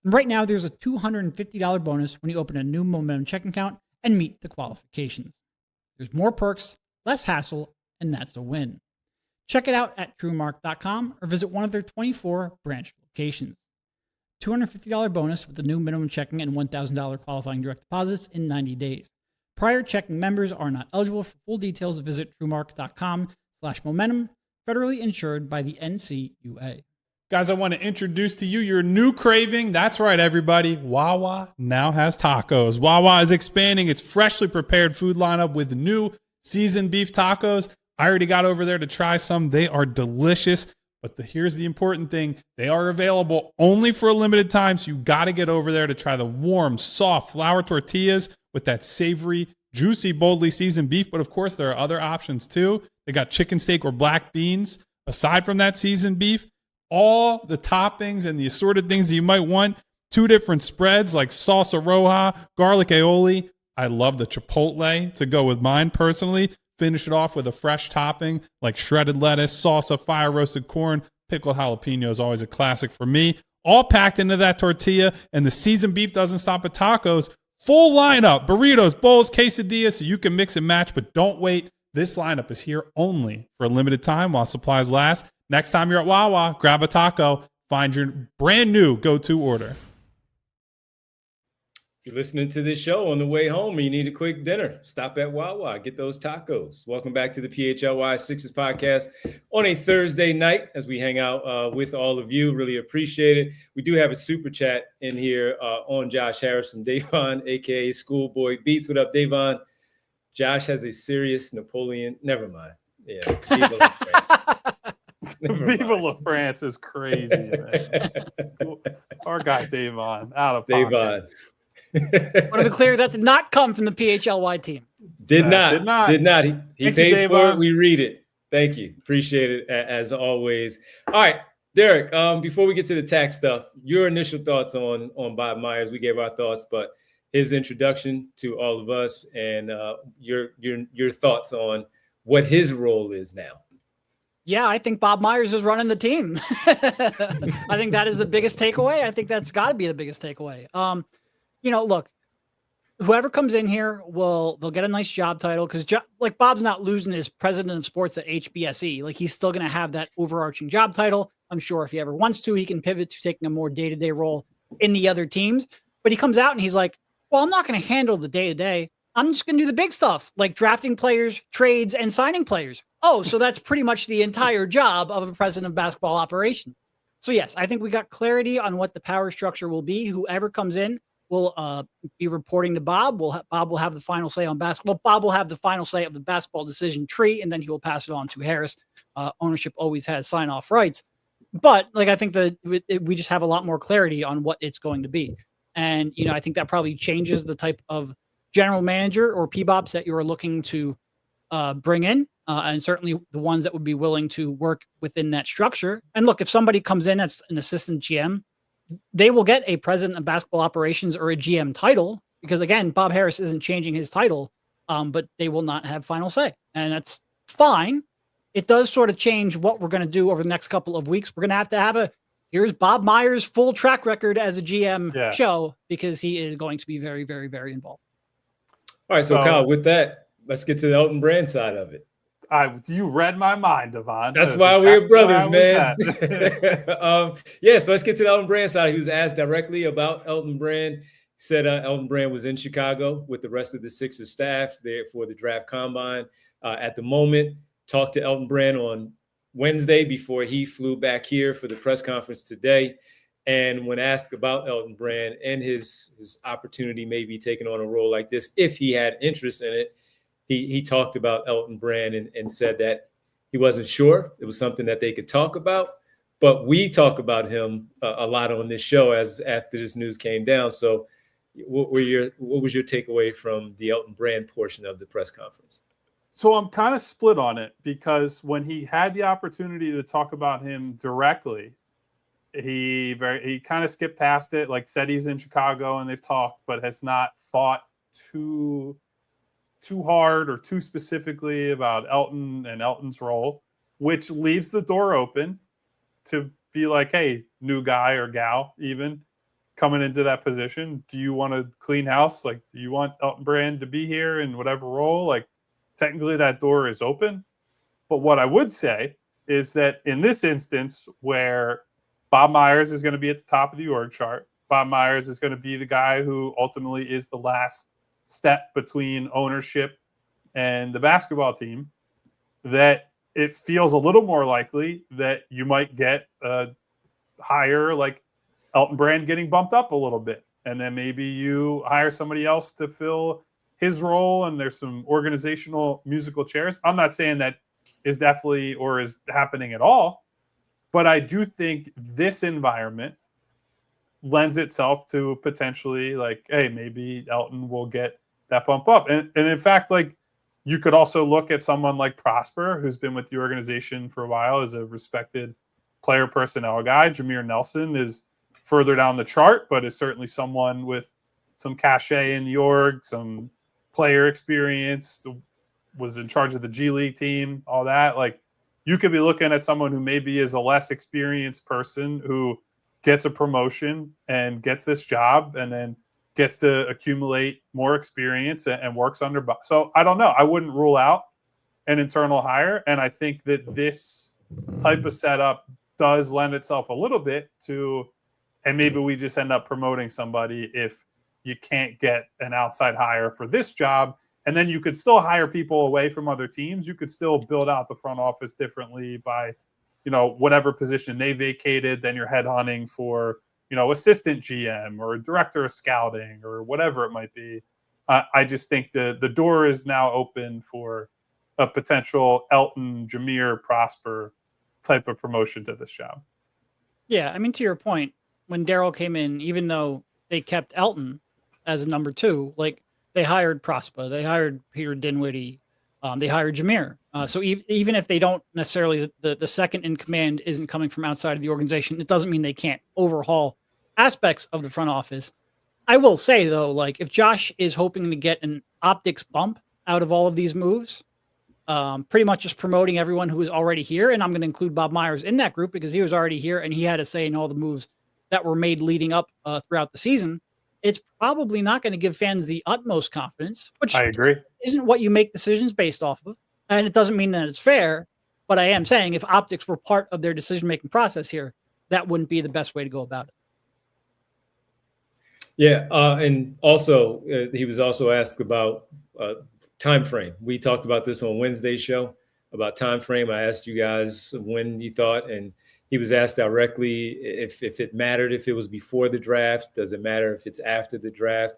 And right now, there's a $250 bonus when you open a new Momentum checking account and meet the qualifications. There's more perks, less hassle, and that's a win. Check it out at trumark.com or visit one of their 24 branch locations. $250 bonus with the new minimum checking and $1,000 qualifying direct deposits in 90 days. Prior checking members are not eligible. For full details, visit trumark.com/momentum, federally insured by the NCUA. Guys, I want to introduce to you your new craving. That's right, everybody. Wawa now has tacos. Wawa is expanding its freshly prepared food lineup with new seasoned beef tacos. I already got over there to try some. They are delicious. But here's the important thing. They are available only for a limited time, so you got to get over there to try the warm, soft flour tortillas with that savory, juicy, boldly seasoned beef. But, of course, there are other options, too. They got chicken steak or black beans. Aside from that seasoned beef, all the toppings and the assorted things that you might want. 2 different spreads like salsa roja, garlic aioli. I love the chipotle to go with mine personally. Finish it off with a fresh topping like shredded lettuce, salsa, fire roasted corn, pickled jalapeno is always a classic for me. All packed into that tortilla, and the seasoned beef doesn't stop at tacos. Full lineup, burritos, bowls, quesadillas, so you can mix and match, but don't wait. This lineup is here only for a limited time while supplies last. Next time you're at Wawa, grab a taco, find your brand new go-to order. If you're listening to this show on the way home and you need a quick dinner, stop at Wawa, get those tacos. Welcome back to the PHLY Sixers podcast on a Thursday night as we hang out with all of you. Really appreciate it. We do have a super chat in here on Josh Harris from Davon, a.k.a. Schoolboy Beats. What up, Davon? Josh has a serious Napoleon. Never mind. Yeah. Viva la France. Viva la France is crazy, man. Our guy, Davon, out of pocket. Davon. Want to be clear, that did not come from the PHLY team. Did not. He paid for it. We read it. Thank you. Appreciate it as always. All right, Derek, before we get to the tax stuff, your initial thoughts on Bob Myers. We gave our thoughts, but his introduction to all of us and your thoughts on what his role is now. Yeah, I think Bob Myers is running the team. I think that is the biggest takeaway. I think that's got to be the biggest takeaway. Look, whoever comes in here they'll get a nice job title because like Bob's not losing his president of sports at HBSE. Like he's still going to have that overarching job title. I'm sure if he ever wants to, he can pivot to taking a more day-to-day role in the other teams. But he comes out and he's like, well, I'm not going to handle the day-to-day. I'm just going to do the big stuff like drafting players, trades, and signing players. Oh, so that's pretty much the entire job of a president of basketball operations. So yes, I think we got clarity on what the power structure will be. Whoever comes in will be reporting to Bob. Bob will have the final say on basketball. Bob will have the final say of the basketball decision tree, and then he will pass it on to Harris. Ownership always has sign-off rights. But like I think we just have a lot more clarity on what it's going to be. And, I think that probably changes the type of general manager or PBOPs that you are looking to bring in, and certainly the ones that would be willing to work within that structure. And look, if somebody comes in as an assistant GM, they will get a president of basketball operations or a GM title because, again, Bob Harris isn't changing his title, but they will not have final say. And that's fine. It does sort of change what we're going to do over the next couple of weeks. We're going to have here's Bob Myers' full track record as a GM show because he is going to be very, very, very involved. All right. So Kyle, with that, let's get to the Elton Brand side of it. You read my mind, Devon. That's why we're brothers, man. So let's get to the Elton Brand side. He was asked directly about Elton Brand. He said Elton Brand was in Chicago with the rest of the Sixers staff there for the draft combine. At the moment, talked to Elton Brand on Wednesday before he flew back here for the press conference today. And when asked about Elton Brand and his opportunity maybe taking on a role like this, if he had interest in it, he talked about Elton Brand and said that he wasn't sure. It was something that they could talk about. But we talk about him a lot on this show after this news came down. So what was your takeaway from the Elton Brand portion of the press conference? So I'm kind of split on it because when he had the opportunity to talk about him directly, he kind of skipped past it, like said he's in Chicago and they've talked, but has not thought too hard or too specifically about Elton and Elton's role, which leaves the door open to be like, hey, new guy or gal even coming into that position. Do you want to clean house? Like, do you want Elton Brand to be here in whatever role? Like, technically that door is open. But what I would say is that in this instance where Bob Myers is going to be at the top of the org chart, Bob Myers is going to be the guy who ultimately is the last step between ownership and the basketball team, that it feels a little more likely that you might get a hire like Elton Brand getting bumped up a little bit. And then maybe you hire somebody else to fill his role and there's some organizational musical chairs. I'm not saying that is definitely or is happening at all, but I do think this environment lends itself to potentially like, hey, maybe Elton will get that bump up. And in fact, like you could also look at someone like Prosper, who's been with the organization for a while as a respected player personnel guy. Jameer Nelson is further down the chart, but is certainly someone with some cachet in the org, some player experience, was in charge of the G League team, all that. Like you could be looking at someone who maybe is a less experienced person who gets a promotion and gets this job and then gets to accumulate more experience and works under. So I don't know. I wouldn't rule out an internal hire. And I think that this type of setup does lend itself a little bit to, and maybe we just end up promoting somebody if you can't get an outside hire for this job. And then you could still hire people away from other teams. You could still build out the front office differently by, whatever position they vacated. Then you're headhunting for, assistant GM or director of scouting or whatever it might be. I just think the door is now open for a potential Elton, Jameer, Prosper type of promotion to this job. Yeah, I mean, to your point, when Daryl came in, even though they kept Elton as number two, like they hired Prosper, they hired Peter Dinwiddie, they hired Jameer. So even if they don't necessarily, the second in command isn't coming from outside of the organization, it doesn't mean they can't overhaul aspects of the front office. I will say though, like if Josh is hoping to get an optics bump out of all of these moves, pretty much just promoting everyone who is already here. And I'm going to include Bob Myers in that group because he was already here and he had a say in all the moves that were made leading up throughout the season. It's probably not going to give fans the utmost confidence, which I agree. Isn't what you make decisions based off of. And it doesn't mean that it's fair, but I am saying if optics were part of their decision-making process here, that wouldn't be the best way to go about it. Yeah, and also he was also asked about time frame. We talked about this on Wednesday's show about time frame. I asked you guys when you thought, and he was asked directly if it mattered if it was before the draft. Does it matter if it's after the draft?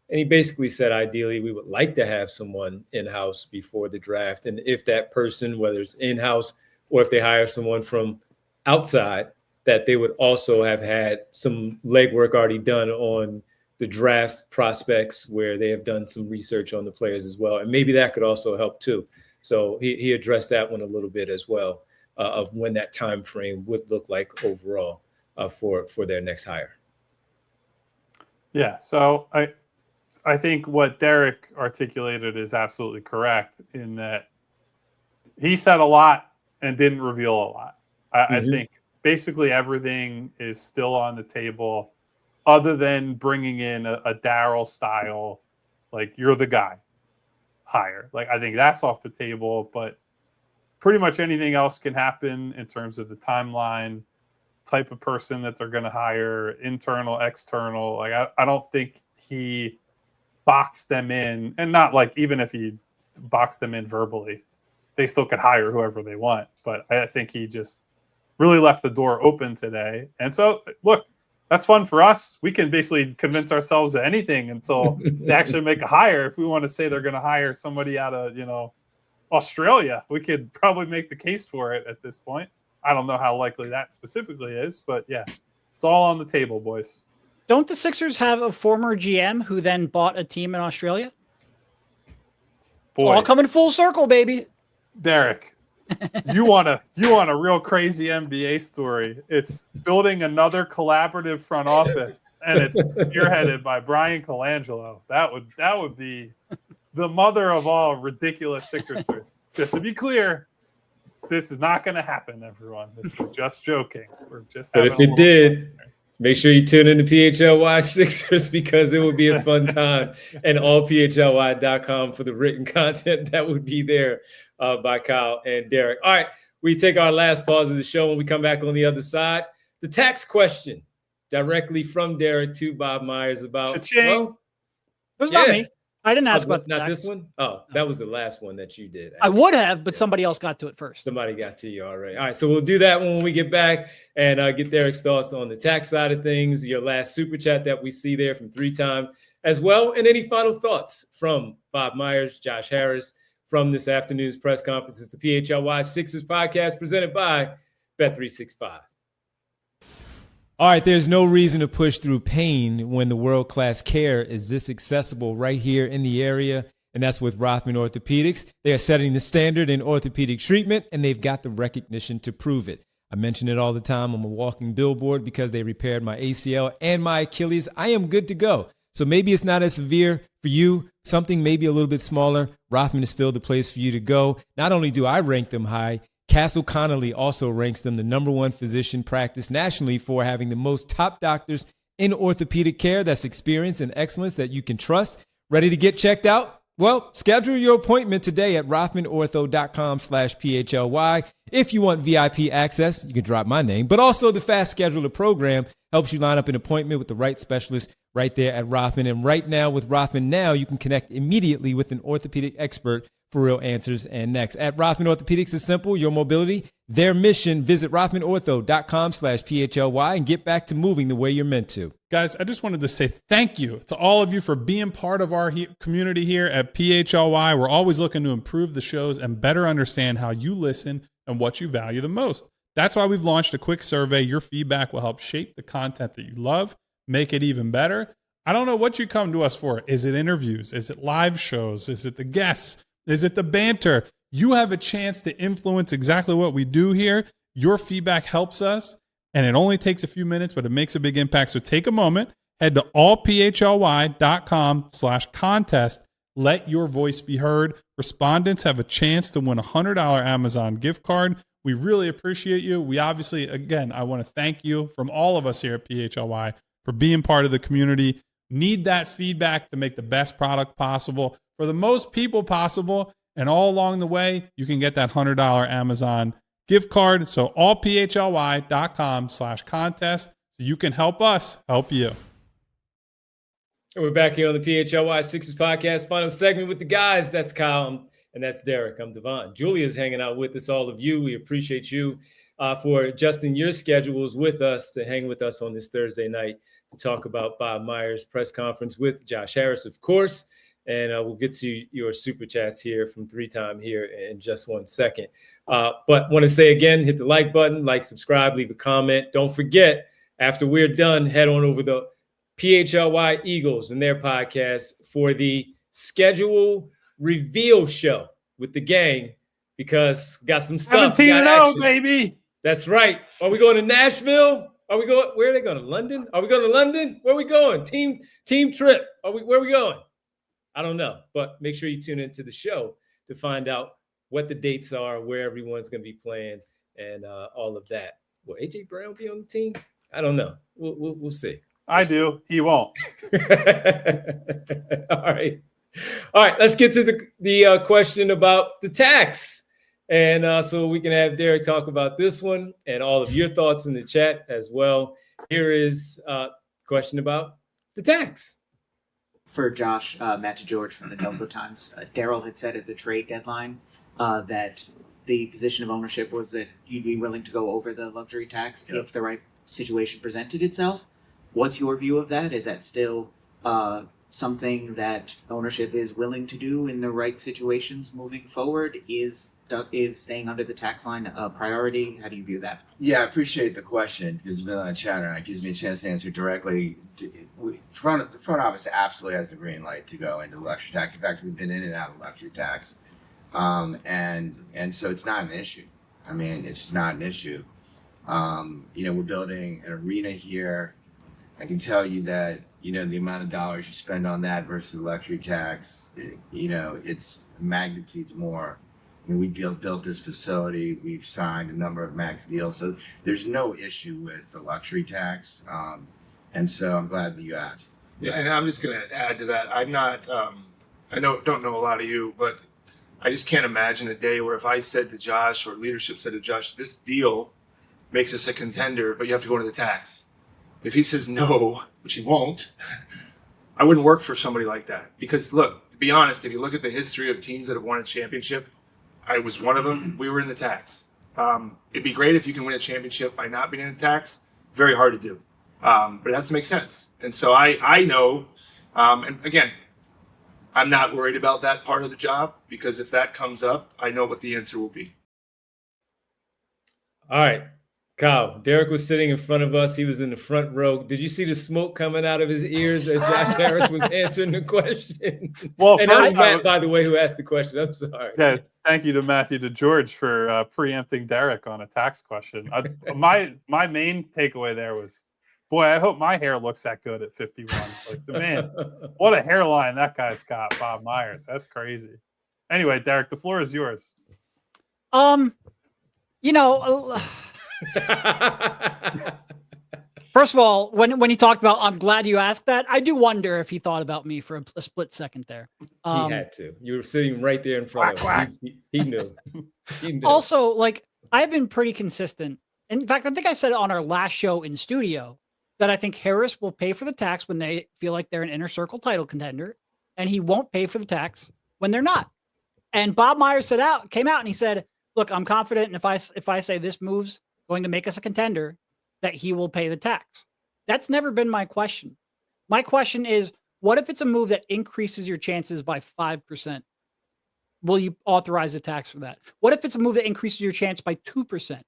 And he basically said, ideally, we would like to have someone in-house before the draft. And if that person, whether it's in-house or if they hire someone from outside, that they would also have had some legwork already done on the draft prospects where they have done some research on the players as well. And maybe that could also help too. So he addressed that one a little bit as well of when that time frame would look like overall for their next hire. Yeah, so I think what Derek articulated is absolutely correct in that he said a lot and didn't reveal a lot. I think basically everything is still on the table other than bringing in a Daryl style, like you're the guy hire. Like I think that's off the table, but pretty much anything else can happen in terms of the timeline, type of person that they're going to hire, internal, external. Like I don't think he boxed them in, and not like even if he boxed them in verbally, they still could hire whoever they want. But I think he just really left the door open today. And so look, that's fun for us. We can basically convince ourselves of anything until they actually make a hire. If we want to say they're going to hire somebody out of, Australia, we could probably make the case for it at this point. I don't know how likely that specifically is, but yeah, it's all on the table, boys. Don't the Sixers have a former GM who then bought a team in Australia? Boy, It's all coming full circle, baby. Derek, you want a real crazy NBA story. It's building another collaborative front office, and it's spearheaded by Brian Colangelo. That would be the mother of all ridiculous Sixers stories. Just to be clear, this is not going to happen, everyone. We're just joking. We're just. But if it did, make sure you tune in to PHLY Sixers because it would be a fun time. And allphly.com for the written content that would be there by Kyle and Derek. All right, we take our last pause of the show. When we come back on the other side, the tax question directly from Derek to Bob Myers about. Cha-ching. It was not me. I didn't ask about the not tax. this one. Oh, that was the last one that you did. I would have, but somebody else got to it first. Somebody got to you already. All right, so we'll do that when we get back and get Derek's thoughts on the tax side of things, your last super chat that we see there from 3-time as well, and any final thoughts from Bob Myers, Josh Harris from this afternoon's press conference. It's the PHLY Sixers podcast presented by Bet365. All right, there's no reason to push through pain when the world-class care is this accessible right here in the area, and that's with Rothman Orthopedics. They are setting the standard in orthopedic treatment, and they've got the recognition to prove it. I mention it all the time. I'm a walking billboard because they repaired my ACL and my Achilles. I am good to go. So maybe it's not as severe for you, something maybe a little bit smaller. Rothman is still the place for you to go. Not only do I rank them high, Castle Connolly also ranks them the #1 physician practice nationally for having the most top doctors in orthopedic care. That's experience and excellence that you can trust. Ready to get checked out? Well, schedule your appointment today at rothmanortho.com/PHLY. If you want VIP access, you can drop my name, but also the Fast Scheduler program helps you line up an appointment with the right specialist right there at Rothman. And right now with Rothman Now, you can connect immediately with an orthopedic expert for real answers. And next, at Rothman Orthopedics is simple, your mobility, their mission. Visit rothmanortho.com/PHLY and get back to moving the way you're meant to. Guys, I just wanted to say thank you to all of you for being part of our community here at PHLY. We're always looking to improve the shows and better understand how you listen and what you value the most. That's why we've launched a quick survey. Your feedback will help shape the content that you love, make it even better. I don't know what you come to us for. Is it interviews? Is it live shows? Is it the guests? Is it the banter? You have a chance to influence exactly what we do here. Your feedback helps us, and it only takes a few minutes, but it makes a big impact. So take a moment, Head to allphly.com/contest. Let your voice be heard. Respondents have a chance to win a $100 Amazon gift card. We really appreciate you. We obviously, again, I want to thank you from all of us here at PHLY for being part of the community. Need that feedback to make the best product possible for the most people possible. And all along the way, you can get that $100 Amazon gift card. So allphly.com/contest so you can help us help you. And we're back here on the PHLY Sixers podcast, final segment with the guys. That's Kyle and that's Derek. I'm Devon. Julia's hanging out with us, all of you. We appreciate you for adjusting your schedules with us to hang with us on this Thursday night to talk about Bob Myers' press conference with Josh Harris, of course. And we'll get to your super chats here from 3-Time here in just 1 second. But want to say again, hit the like button, like, subscribe, leave a comment. Don't forget, after we're done, head on over the PHLY Eagles and their podcast for the schedule reveal show with the gang, because we got some stuff. 17-0, baby. That's right. Are we going to Nashville? Are we going? Where are they going? To London? Are we going to London? Where are we going? Team trip. Where are we going? I don't know, but make sure you tune into the show to find out what the dates are, where everyone's going to be playing, and all of that. Will AJ Brown be on the team? I don't know. We'll see. I do. He won't. All right. Let's get to the question about the tax. And so we can have Derek talk about this one and all of your thoughts in the chat as well. Here is a question about the tax. For Josh, Matt to George from the Delco Times. Daryl had said at the trade deadline that the position of ownership was that you'd be willing to go over the luxury tax if the right situation presented itself. What's your view of that? Is that still something that ownership is willing to do in the right situations moving forward? Is staying under the tax line a priority? How do you view that? Yeah, I appreciate the question because it's been on chatter and it gives me a chance to answer directly. The front office absolutely has the green light to go into luxury tax. In fact, we've been in and out of luxury tax, and so it's not an issue. I mean, it's just not an issue. We're building an arena here. I can tell you that, the amount of dollars you spend on that versus the luxury tax, it's magnitudes more. I mean, we built this facility. We've signed a number of max deals. So there's no issue with the luxury tax. And so I'm glad that you asked. Yeah, and I'm just going to add to that. I'm not, don't know a lot of you, but I just can't imagine a day where if I said to Josh or leadership said to Josh, this deal makes us a contender, but you have to go into the tax. If he says no, which he won't, I wouldn't work for somebody like that. Because look, to be honest, if you look at the history of teams that have won a championship, I was one of them. We were in the tax. It'd be great if you can win a championship by not being in the tax. Very hard to do. But it has to make sense. And so I know, and again, I'm not worried about that part of the job, because if that comes up, I know what the answer will be. All right. Kyle, Derek was sitting in front of us. He was in the front row. Did you see the smoke coming out of his ears as Josh Harris was answering the question? Well, and that was Matt, by the way, who asked the question. I'm sorry. Yeah, thank you to Matthew to George for preempting Derek on a tax question. My main takeaway there was, boy, I hope my hair looks that good at 51. Like, the man, what a hairline that guy's got, Bob Myers. That's crazy. Anyway, Derek, the floor is yours. First of all, when he talked about, I'm glad you asked that, I do wonder if he thought about me for a split second there. He had to. You were sitting right there in front of him. He knew. He knew. Also, I've been pretty consistent. In fact, I think I said it on our last show in studio that I think Harris will pay for the tax when they feel like they're an inner circle title contender, and he won't pay for the tax when they're not. And Bob Myers came out and he said, look, I'm confident, and if I say this move's going to make us a contender, that he will pay the tax. That's never been my question. My question is, what if it's a move that increases your chances by 5%? Will you authorize a tax for that? What if it's a move that increases your chance by 2%?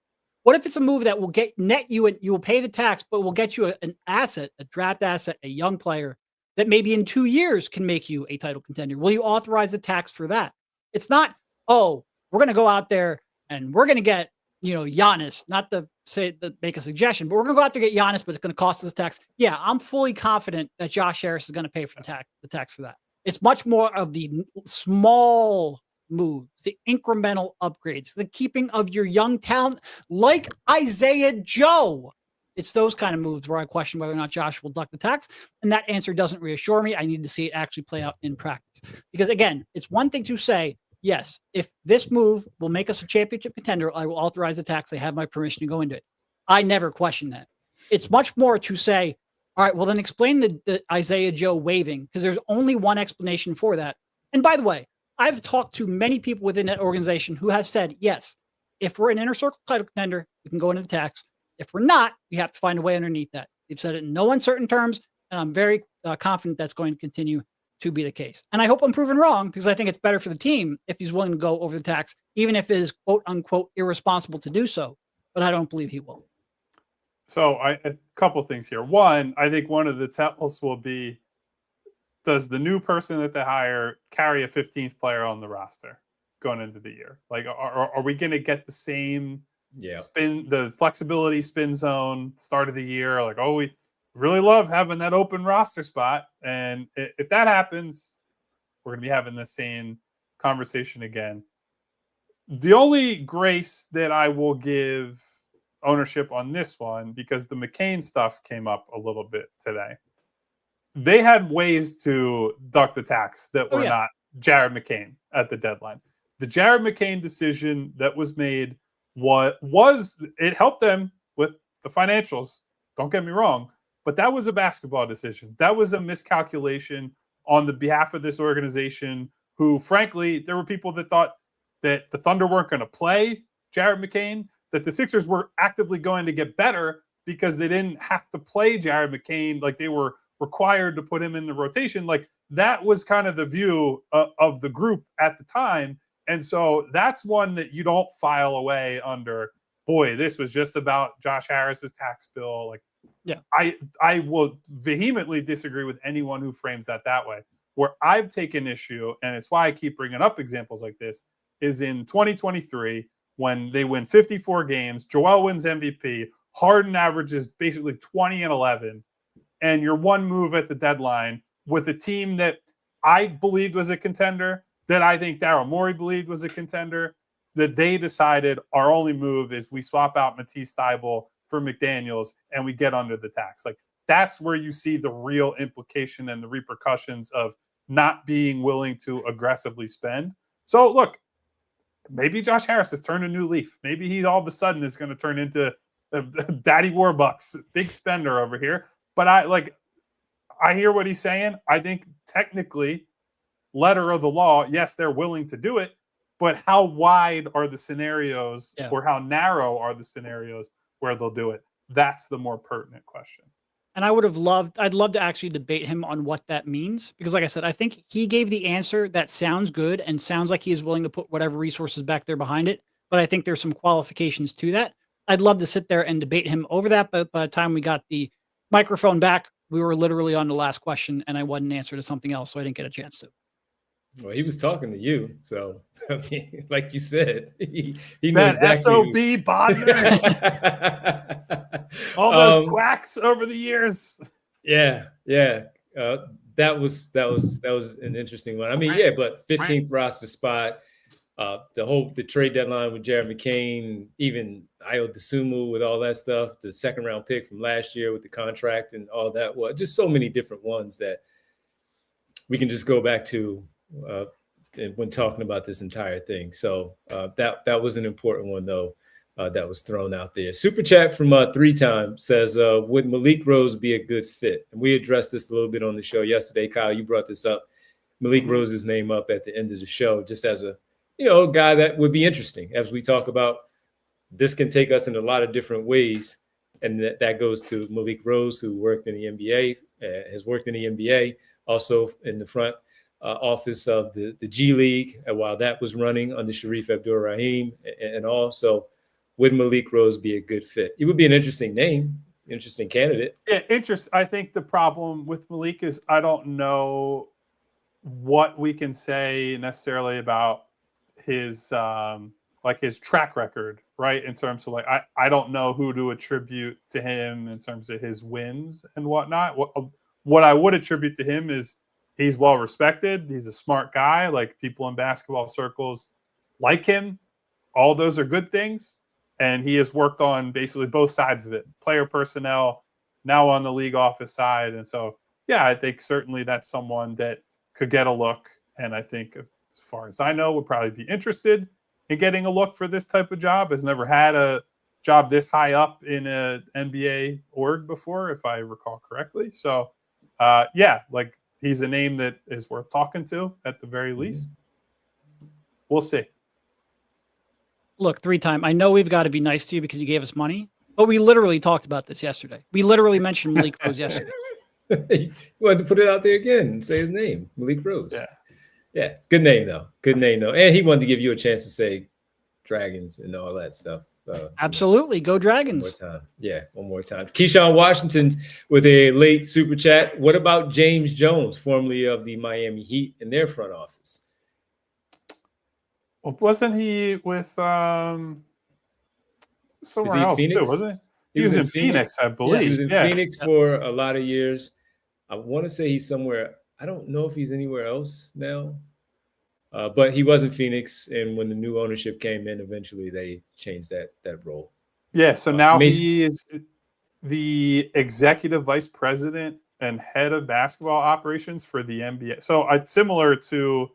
What if it's a move that will net you and you will pay the tax, but will get you an asset, a draft asset, a young player that maybe in 2 years can make you a title contender? Will you authorize a tax for that? It's not, we're going to go out there and we're going to get Giannis, not to make a suggestion, but we're going to go out to get Giannis, but it's going to cost us a tax. Yeah, I'm fully confident that Josh Harris is going to pay for the tax for that. It's much more of the small moves, the incremental upgrades, the keeping of your young talent like Isaiah Joe. It's those kind of moves where I question whether or not Josh will duck the tax. And that answer doesn't reassure me. I need to see it actually play out in practice. Because again, it's one thing to say, yes, if this move will make us a championship contender, I will authorize the tax. They have my permission to go into it. I never question that. It's much more to say, all right, well, then explain the Isaiah Joe waiving, because there's only one explanation for that. And by the way, I've talked to many people within that organization who have said, yes, if we're an inner circle title contender, we can go into the tax. If we're not, we have to find a way underneath that. They've said it in no uncertain terms, and I'm very confident that's going to continue to be the case. And I hope I'm proven wrong, because I think it's better for the team if he's willing to go over the tax, even if it is quote unquote irresponsible to do so. But I don't believe he will. So a couple things here. One, I think one of the tells will be, does the new person that they hire carry a 15th player on the roster going into the year? Like, are we going to get the same spin, the flexibility spin zone start of the year? Like, oh, we really love having that open roster spot. And if that happens, we're going to be having the same conversation again. The only grace that I will give ownership on this one, because the McCain stuff came up a little bit today. They had ways to duck the tax that were not Jared McCain at the deadline. The Jared McCain decision that was made, it helped them with the financials. Don't get me wrong, but that was a basketball decision. That was a miscalculation on the behalf of this organization, who, frankly, there were people that thought that the Thunder weren't going to play Jared McCain, that the Sixers were actively going to get better because they didn't have to play Jared McCain. Like, they were required to put him in the rotation. Like, that was kind of the view of the group at the time. And so that's one that you don't file away under, boy, this was just about Josh Harris's tax bill. Like, yeah, I will vehemently disagree with anyone who frames that way. Where I've taken issue, and it's why I keep bringing up examples like this, is in 2023, when they win 54 games, Joel wins MVP, Harden averages basically 20 and 11, and your one move at the deadline with a team that I believed was a contender, that I think Daryl Morey believed was a contender, that they decided our only move is we swap out Matisse Thybulle for McDaniels and we get under the tax. Like, that's where you see the real implication and the repercussions of not being willing to aggressively spend. So look, maybe Josh Harris has turned a new leaf. Maybe he all of a sudden is going to turn into Daddy Warbucks, big spender over here. But I hear what he's saying. I think technically, letter of the law, yes, they're willing to do it, but how wide are the scenarios or how narrow are the scenarios where they'll do it? That's the more pertinent question. And I'd love to actually debate him on what that means, because like I said, I think he gave the answer that sounds good and sounds like he is willing to put whatever resources back there behind it. But I think there's some qualifications to that. I'd love to sit there and debate him over that. But by the time we got the microphone back, we were literally on the last question and I wasn't answer to something else. So I didn't get a chance to. Well, he was talking to you. So, I mean, like you said, he that knows exactly. SOB Bodner. All those quacks over the years. Yeah. That was an interesting one. I mean, but 15th roster spot, the trade deadline with Jared McCain, even Ayo Dosunmu with all that stuff, the second round pick from last year with the contract and all that. Well, just so many different ones that we can just go back to when talking about this entire thing. So that was an important one, though, that was thrown out there. Super chat from 3-time says, would Malik Rose be a good fit? And we addressed this a little bit on the show yesterday. Kyle, you brought this up. Malik Rose's name up at the end of the show, just as a guy that would be interesting as we talk about. This can take us in a lot of different ways. And that goes to Malik Rose, who worked in the NBA, has worked in the NBA, also in the front office of the G League while that was running under Sharif Abdur-Rahim and all. So would Malik Rose be a good fit? It would be an interesting name, interesting candidate. Yeah, I think the problem with Malik is I don't know what we can say necessarily about his like his track record, right? In terms of like, I don't know who to attribute to him in terms of his wins and whatnot. What I would attribute to him is he's well respected. He's a smart guy. Like people in basketball circles like him. All those are good things. And he has worked on basically both sides of it, player personnel, now on the league office side. And so, yeah, I think certainly that's someone that could get a look. And I think as far as I know, would probably be interested in getting a look for this type of job. Has never had a job this high up in a NBA org before, if I recall correctly. So, yeah, like he's a name that is worth talking to at the very least. We'll see. Look, 3-time. I know we've got to be nice to you because you gave us money, but we literally talked about this yesterday. We literally mentioned Malik Rose yesterday. You wanted to put it out there again, say his name, Malik Rose. Yeah. Yeah, good name though. Good name though. And he wanted to give you a chance to say Dragons and all that stuff. Absolutely. Go Dragons. One more time. Yeah, one more time. Keyshawn Washington with a late super chat. What about James Jones, formerly of the Miami Heat, in their front office? Well, wasn't he with somewhere else Phoenix? too, wasn't he? He was in Phoenix, I believe. He was in Phoenix for a lot of years. I want to say he's somewhere. I don't know if he's anywhere else now. But he was in Phoenix, and when the new ownership came in, eventually they changed that role. Yeah, so now he is the executive vice president and head of basketball operations for the NBA. So similar to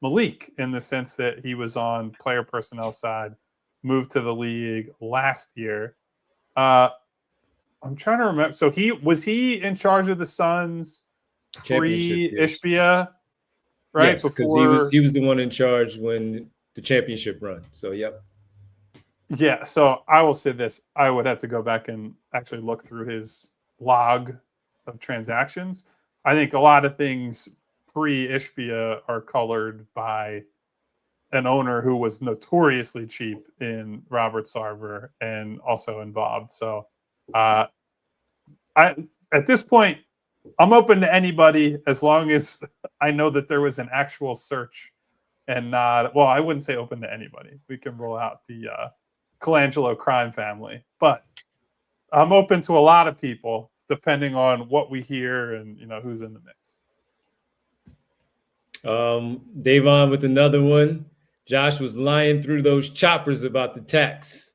Malik in the sense that he was on player personnel side, moved to the league last year. I'm trying to remember. So was he in charge of the Suns pre-Ishbia? Right, yes, because he was the one in charge when the championship run. So, yep. Yeah, so I will say this. I would have to go back and actually look through his log of transactions. I think a lot of things pre-Ishbia are colored by an owner who was notoriously cheap in Robert Sarver and also involved. So at this point, I'm open to anybody as long as I know that there was an actual search and not, well, I wouldn't say open to anybody. We can roll out the Colangelo crime family, but I'm open to a lot of people depending on what we hear and, who's in the mix. Davon with another one. Josh was lying through those choppers about the tax.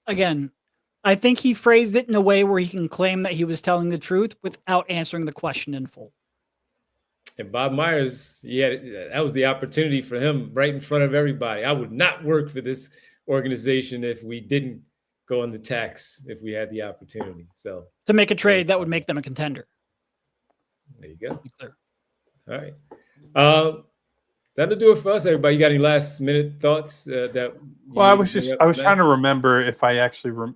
Again, I think he phrased it in a way where he can claim that he was telling the truth without answering the question in full. And Bob Myers, that was the opportunity for him right in front of everybody. I would not work for this organization if we didn't go on the tax, if we had the opportunity. So to make a trade that would make them a contender. There you go. All right. That'll do it for us, everybody. You got any last minute thoughts? I was trying to remember if I actually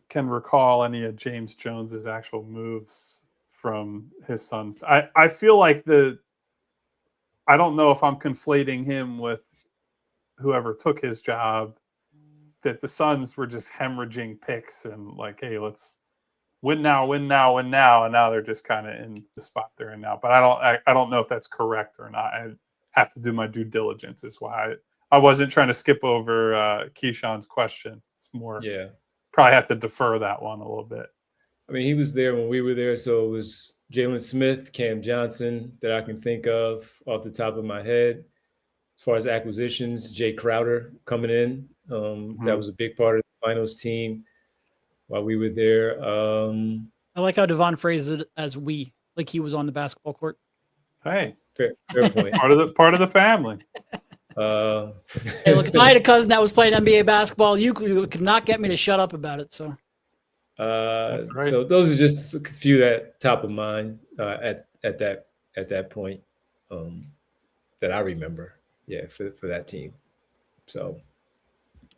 can recall any of James Jones's actual moves from his Suns. I feel like I don't know if I'm conflating him with whoever took his job, that the Suns were just hemorrhaging picks and like, hey, let's win now, win now, win now. And now they're just kind of in the spot they're in now. But I don't know if that's correct or not. I have to do my due diligence is why I wasn't trying to skip over Keyshawn's question. It's more, probably have to defer that one a little bit. I mean, he was there when we were there. So it was Jalen Smith, Cam Johnson that I can think of off the top of my head. As far as acquisitions, Jay Crowder coming in. That was a big part of the finals team while we were there. I like how Devon phrased it as we, like he was on the basketball court. Hey, fair point. part of the family. Hey, look, if I had a cousin that was playing NBA basketball, you could not get me to shut up about it. So, that's right. So those are just a few that top of mind at that point that I remember. Yeah, for that team. So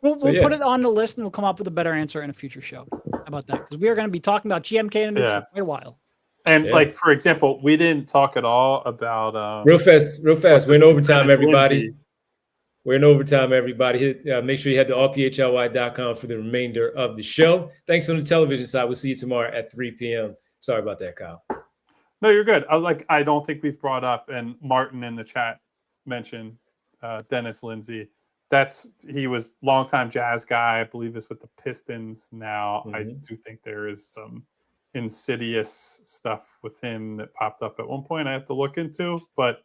we'll put it on the list and we'll come up with a better answer in a future show. How about that? Because we are going to be talking about GM candidates for quite a while. And like, for example, we didn't talk at all about real fast. We're in overtime, everybody. We're in overtime, everybody. Make sure you head to allphly.com for the remainder of the show. Thanks on the television side. We'll see you tomorrow at 3 p.m. Sorry about that, Kyle. No, you're good. I don't think we've brought up, and Martin in the chat mentioned Dennis Lindsay. he was longtime Jazz guy. I believe is with the Pistons now. I Mhm. do think there is some insidious stuff with him that popped up at one point I have to look into, but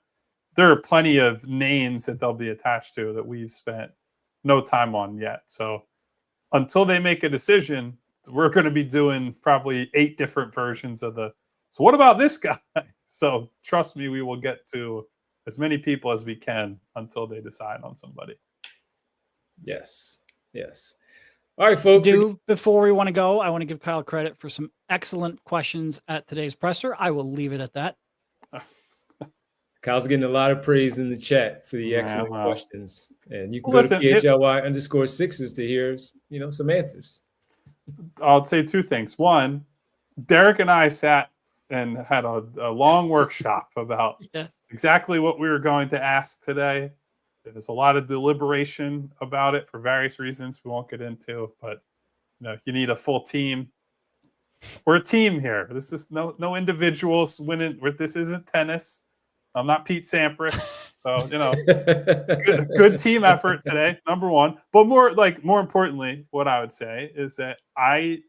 there are plenty of names that they'll be attached to that we've spent no time on yet. So until they make a decision, we're going to be doing probably 8 different versions of so what about this guy? So trust me, we will get to as many people as we can until they decide on somebody. Yes. All right, folks. Before we want to go, I want to give Kyle credit for some excellent questions at today's presser. I will leave it at that. Kyle's getting a lot of praise in the chat for the excellent questions. And you can Well, go to PHLY_Sixers to hear, some answers. I'll say 2 things. One, Derek and I sat and had a long workshop about exactly what we were going to ask today. There's a lot of deliberation about it for various reasons we won't get into, but you need a full team. We're a team here. This is no individuals winning. This isn't tennis. I'm not Pete Sampras. So, good team effort today, number one. But more importantly, what I would say is that I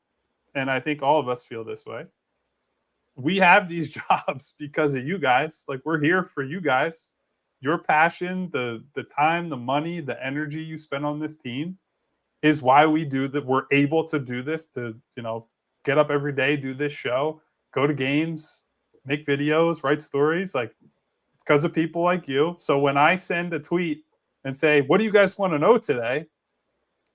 think all of us feel this way. We have these jobs because of you guys. Like, we're here for you guys. Your passion, the time, the money, the energy you spend on this team is why we do that. We're able to do this, to, get up every day, do this show, go to games, make videos, write stories. Like, it's because of people like you. So when I send a tweet and say, what do you guys want to know today?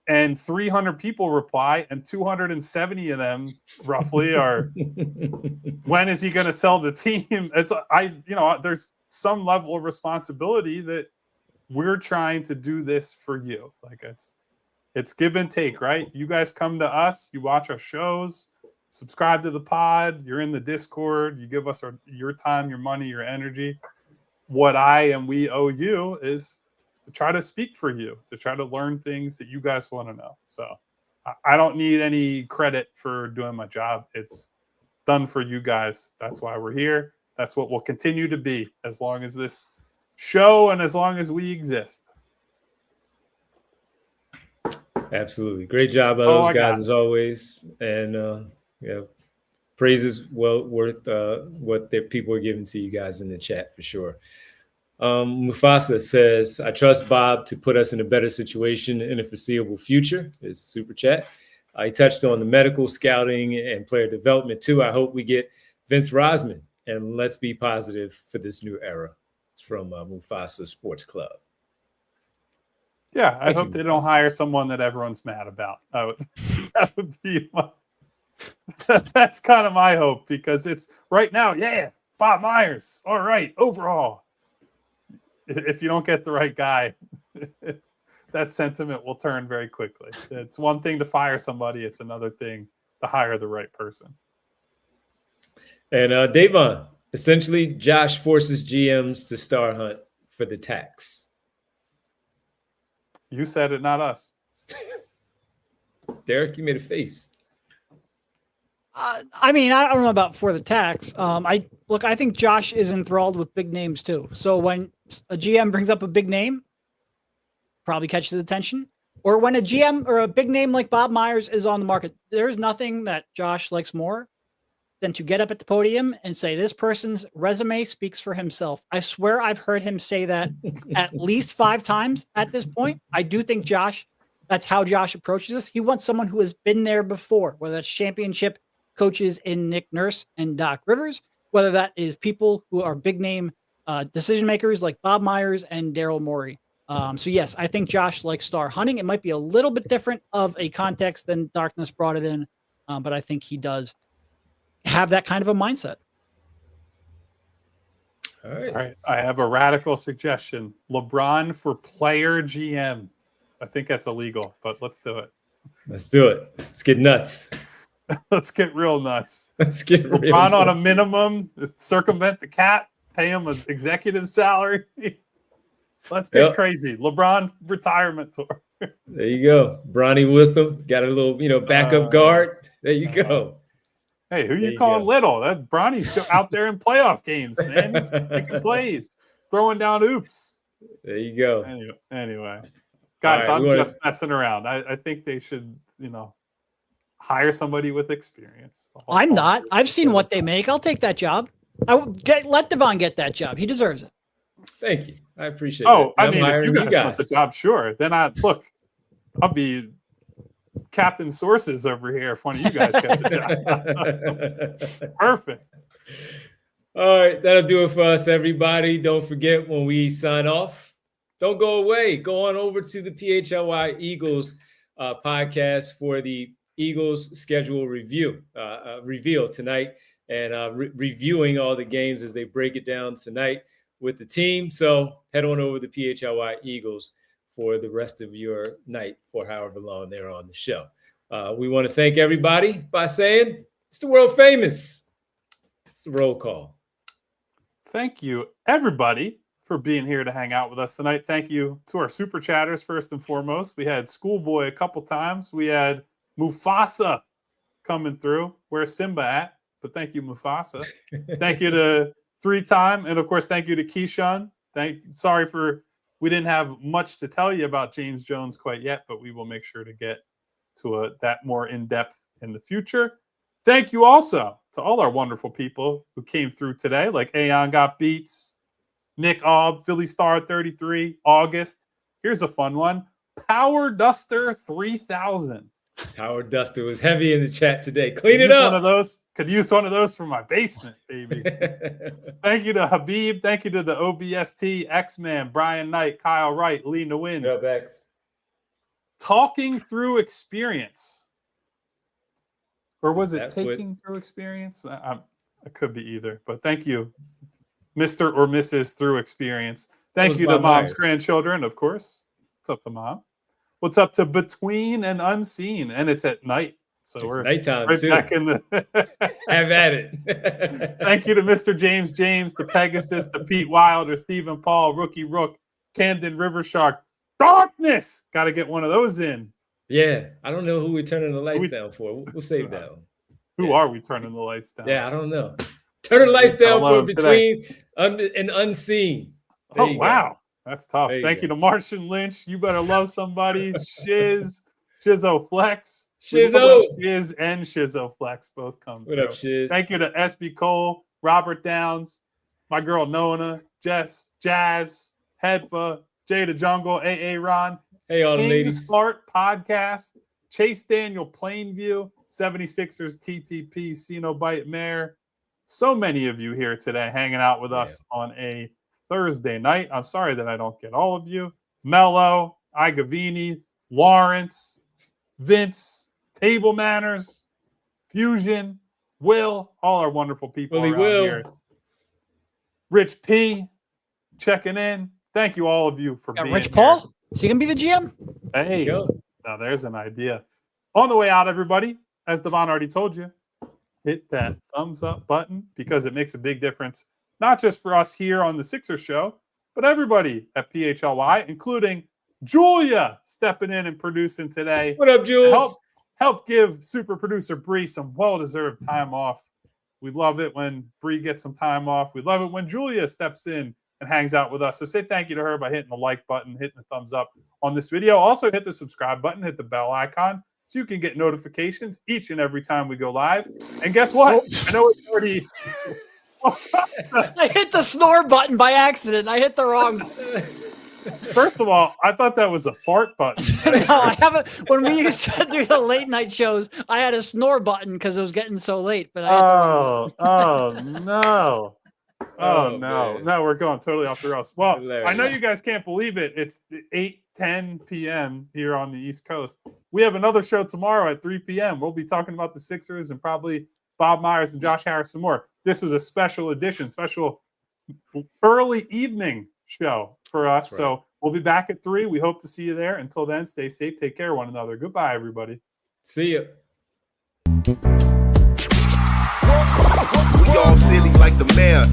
And 300 people reply, and 270 of them roughly are, when is he going to sell the team? There's some level of responsibility that we're trying to do this for you. Like, it's give and take, right? You guys come to us, you watch our shows, subscribe to the pod, you're in the Discord, you give us your time, your money, your energy. What we owe you is to try to speak for you, to try to learn things that you guys want to know. So I don't need any credit for doing my job. It's done for you guys. That's why we're here. That's what we'll continue to be as long as this show and as long as we exist. Absolutely. Great job by those guys as always. And praises well worth what their people are giving to you guys in the chat for sure. Mufasa says, I trust Bob to put us in a better situation in the foreseeable future. His super chat. He touched on the medical scouting and player development too. I hope we get Vince Rosman, and let's be positive for this new era. It's from Mufasa Sports Club. Yeah, I hope they don't hire someone that everyone's mad about. That would be that's kind of my hope, because it's right now, Bob Myers. All right, overall. If you don't get the right guy, that sentiment will turn very quickly. It's one thing to fire somebody. It's another thing to hire the right person. And Davon, essentially, Josh forces GMs to star hunt for the tax. You said it, not us. Derek, you made a face. I don't know about for the tax. I think Josh is enthralled with big names too. So when a GM brings up a big name, probably catches attention. Or when a GM or a big name like Bob Myers is on the market, there's nothing that Josh likes more than to get up at the podium and say, this person's resume speaks for himself. I swear I've heard him say that at least 5 times at this point. I do think that's how Josh approaches this. He wants someone who has been there before, whether that's championship coaches in Nick Nurse and Doc Rivers, whether that is people who are big name decision makers like Bob Myers and Daryl Morey. So yes, I think Josh likes star hunting. It might be a little bit different of a context than Darkness brought it in, but I think he does have that kind of a mindset. All right. I have a radical suggestion. LeBron for player GM. I think that's illegal, but let's do it. Let's do it. Let's get nuts. Let's get real nuts. Let's get LeBron on a minimum, circumvent the cap, pay him an executive salary. Let's get crazy. LeBron retirement tour. There you go. Bronny with him. Got a little, backup guard. There you go. Hey, who you calling little? That Bronny's out there in playoff games, man. He's making plays, throwing down oops. There you go. Anyway. Guys, All right, I'm just messing around. I think they should, hire somebody with experience. I'm not. I've seen what they make. I'll take that job. Let Devon get that job. He deserves it. Thank you. I appreciate it. that. I mean, if you guys want the job, sure. Then I'll be Captain Sources over here if one of you guys get the job. Perfect. All right, that'll do it for us, everybody. Don't forget, when we sign off, don't go away. Go on over to the PHLY Eagles podcast for the Eagles schedule reveal tonight, and reviewing all the games as they break it down tonight with the team. So head on over to PHLY Eagles for the rest of your night, for however long they're on the show. We want to thank everybody by saying it's the world famous. It's the roll call. Thank you, everybody, for being here to hang out with us tonight. Thank you to our super chatters, first and foremost. We had Schoolboy a couple times. We had Mufasa coming through. Where's Simba at? But thank you, Mufasa. Thank you to 3-time. And, of course, thank you to Keyshawn. Sorry we didn't have much to tell you about James Jones quite yet, but we will make sure to get to that more in-depth in the future. Thank you also to all our wonderful people who came through today, like Aeon Got Beats, Nick Aub, Philly Star 33, August. Here's a fun one. Power Duster 3000. Power Duster was heavy in the chat today. Clean it up. Could use one of those for my basement, baby. Thank you to Habib. Thank you to the OBST, X-Man, Brian Knight, Kyle Wright, Lee Nguyen. Yep, X. Talking through experience. Or was it taking through experience? It could be either. But thank you, Mr. or Mrs. Through Experience. Thank you to Mom's Grandchildren, of course. What's up to Mom? What's up to Between and Unseen? And it's at night. So it's we're nighttime right too. Back in the have at it. Thank you to Mr. James, to Pegasus, to Pete Wilder, Stephen Paul, Rookie Rook, Camden River Shark. Darkness! Got to get one of those in. Yeah, I don't know who we're turning the lights down for. We'll save that one. Who are we turning the lights down? Yeah, I don't know. Turn the lights down for Between and Unseen. There wow. That's tough. Thank you to Martian Lynch. You better love somebody. Shizzo Flex. Shiz and Shizzo Flex both come. What up, Shiz? Thank you to SB Cole, Robert Downs, my girl Nona, Jess, Jazz, Hedfa, Jay the Jungle, AA Ron. Hey, all the ladies. Smart Podcast, Chase Daniel, Plainview, 76ers, TTP, Cenobite Mare. So many of you here today hanging out with us on a Thursday night. I'm sorry that I don't get all of you. Mello, Igavini, Lawrence, Vince, Table Manners, Fusion, Will, all our wonderful people around here. Rich P, checking in. Thank you, all of you, for being Rich here. Paul? Is he going to be the GM? Hey, now there's an idea. On the way out, everybody, as Devon already told you, hit that thumbs up button because it makes a big difference, not just for us here on the Sixers show, but everybody at PHLY, including Julia stepping in and producing today. What up, Jules? Help give super producer Bree some well-deserved time off. We love it when Bree gets some time off. We love it when Julia steps in and hangs out with us. So say thank you to her by hitting the like button, hitting the thumbs up on this video. Also hit the subscribe button, hit the bell icon so you can get notifications each and every time we go live. And guess what? I know it's already... I hit the snore button by accident. I hit the wrong... First of all, I thought that was a fart button. No, I haven't. When we used to do the late night shows, I had a snore button because it was getting so late. But no. No, we're going totally off the rails. Well, hilarious. I know you guys can't believe it. It's 8:10 p.m. here on the East Coast. We have another show tomorrow at 3 p.m. We'll be talking about the Sixers and probably Bob Myers and Josh Harris some more. This was a special edition, special early evening show for us. Right. So we'll be back at 3. We hope to see you there. Until then, stay safe. Take care of one another. Goodbye, everybody. See ya. We all silly like the mayor.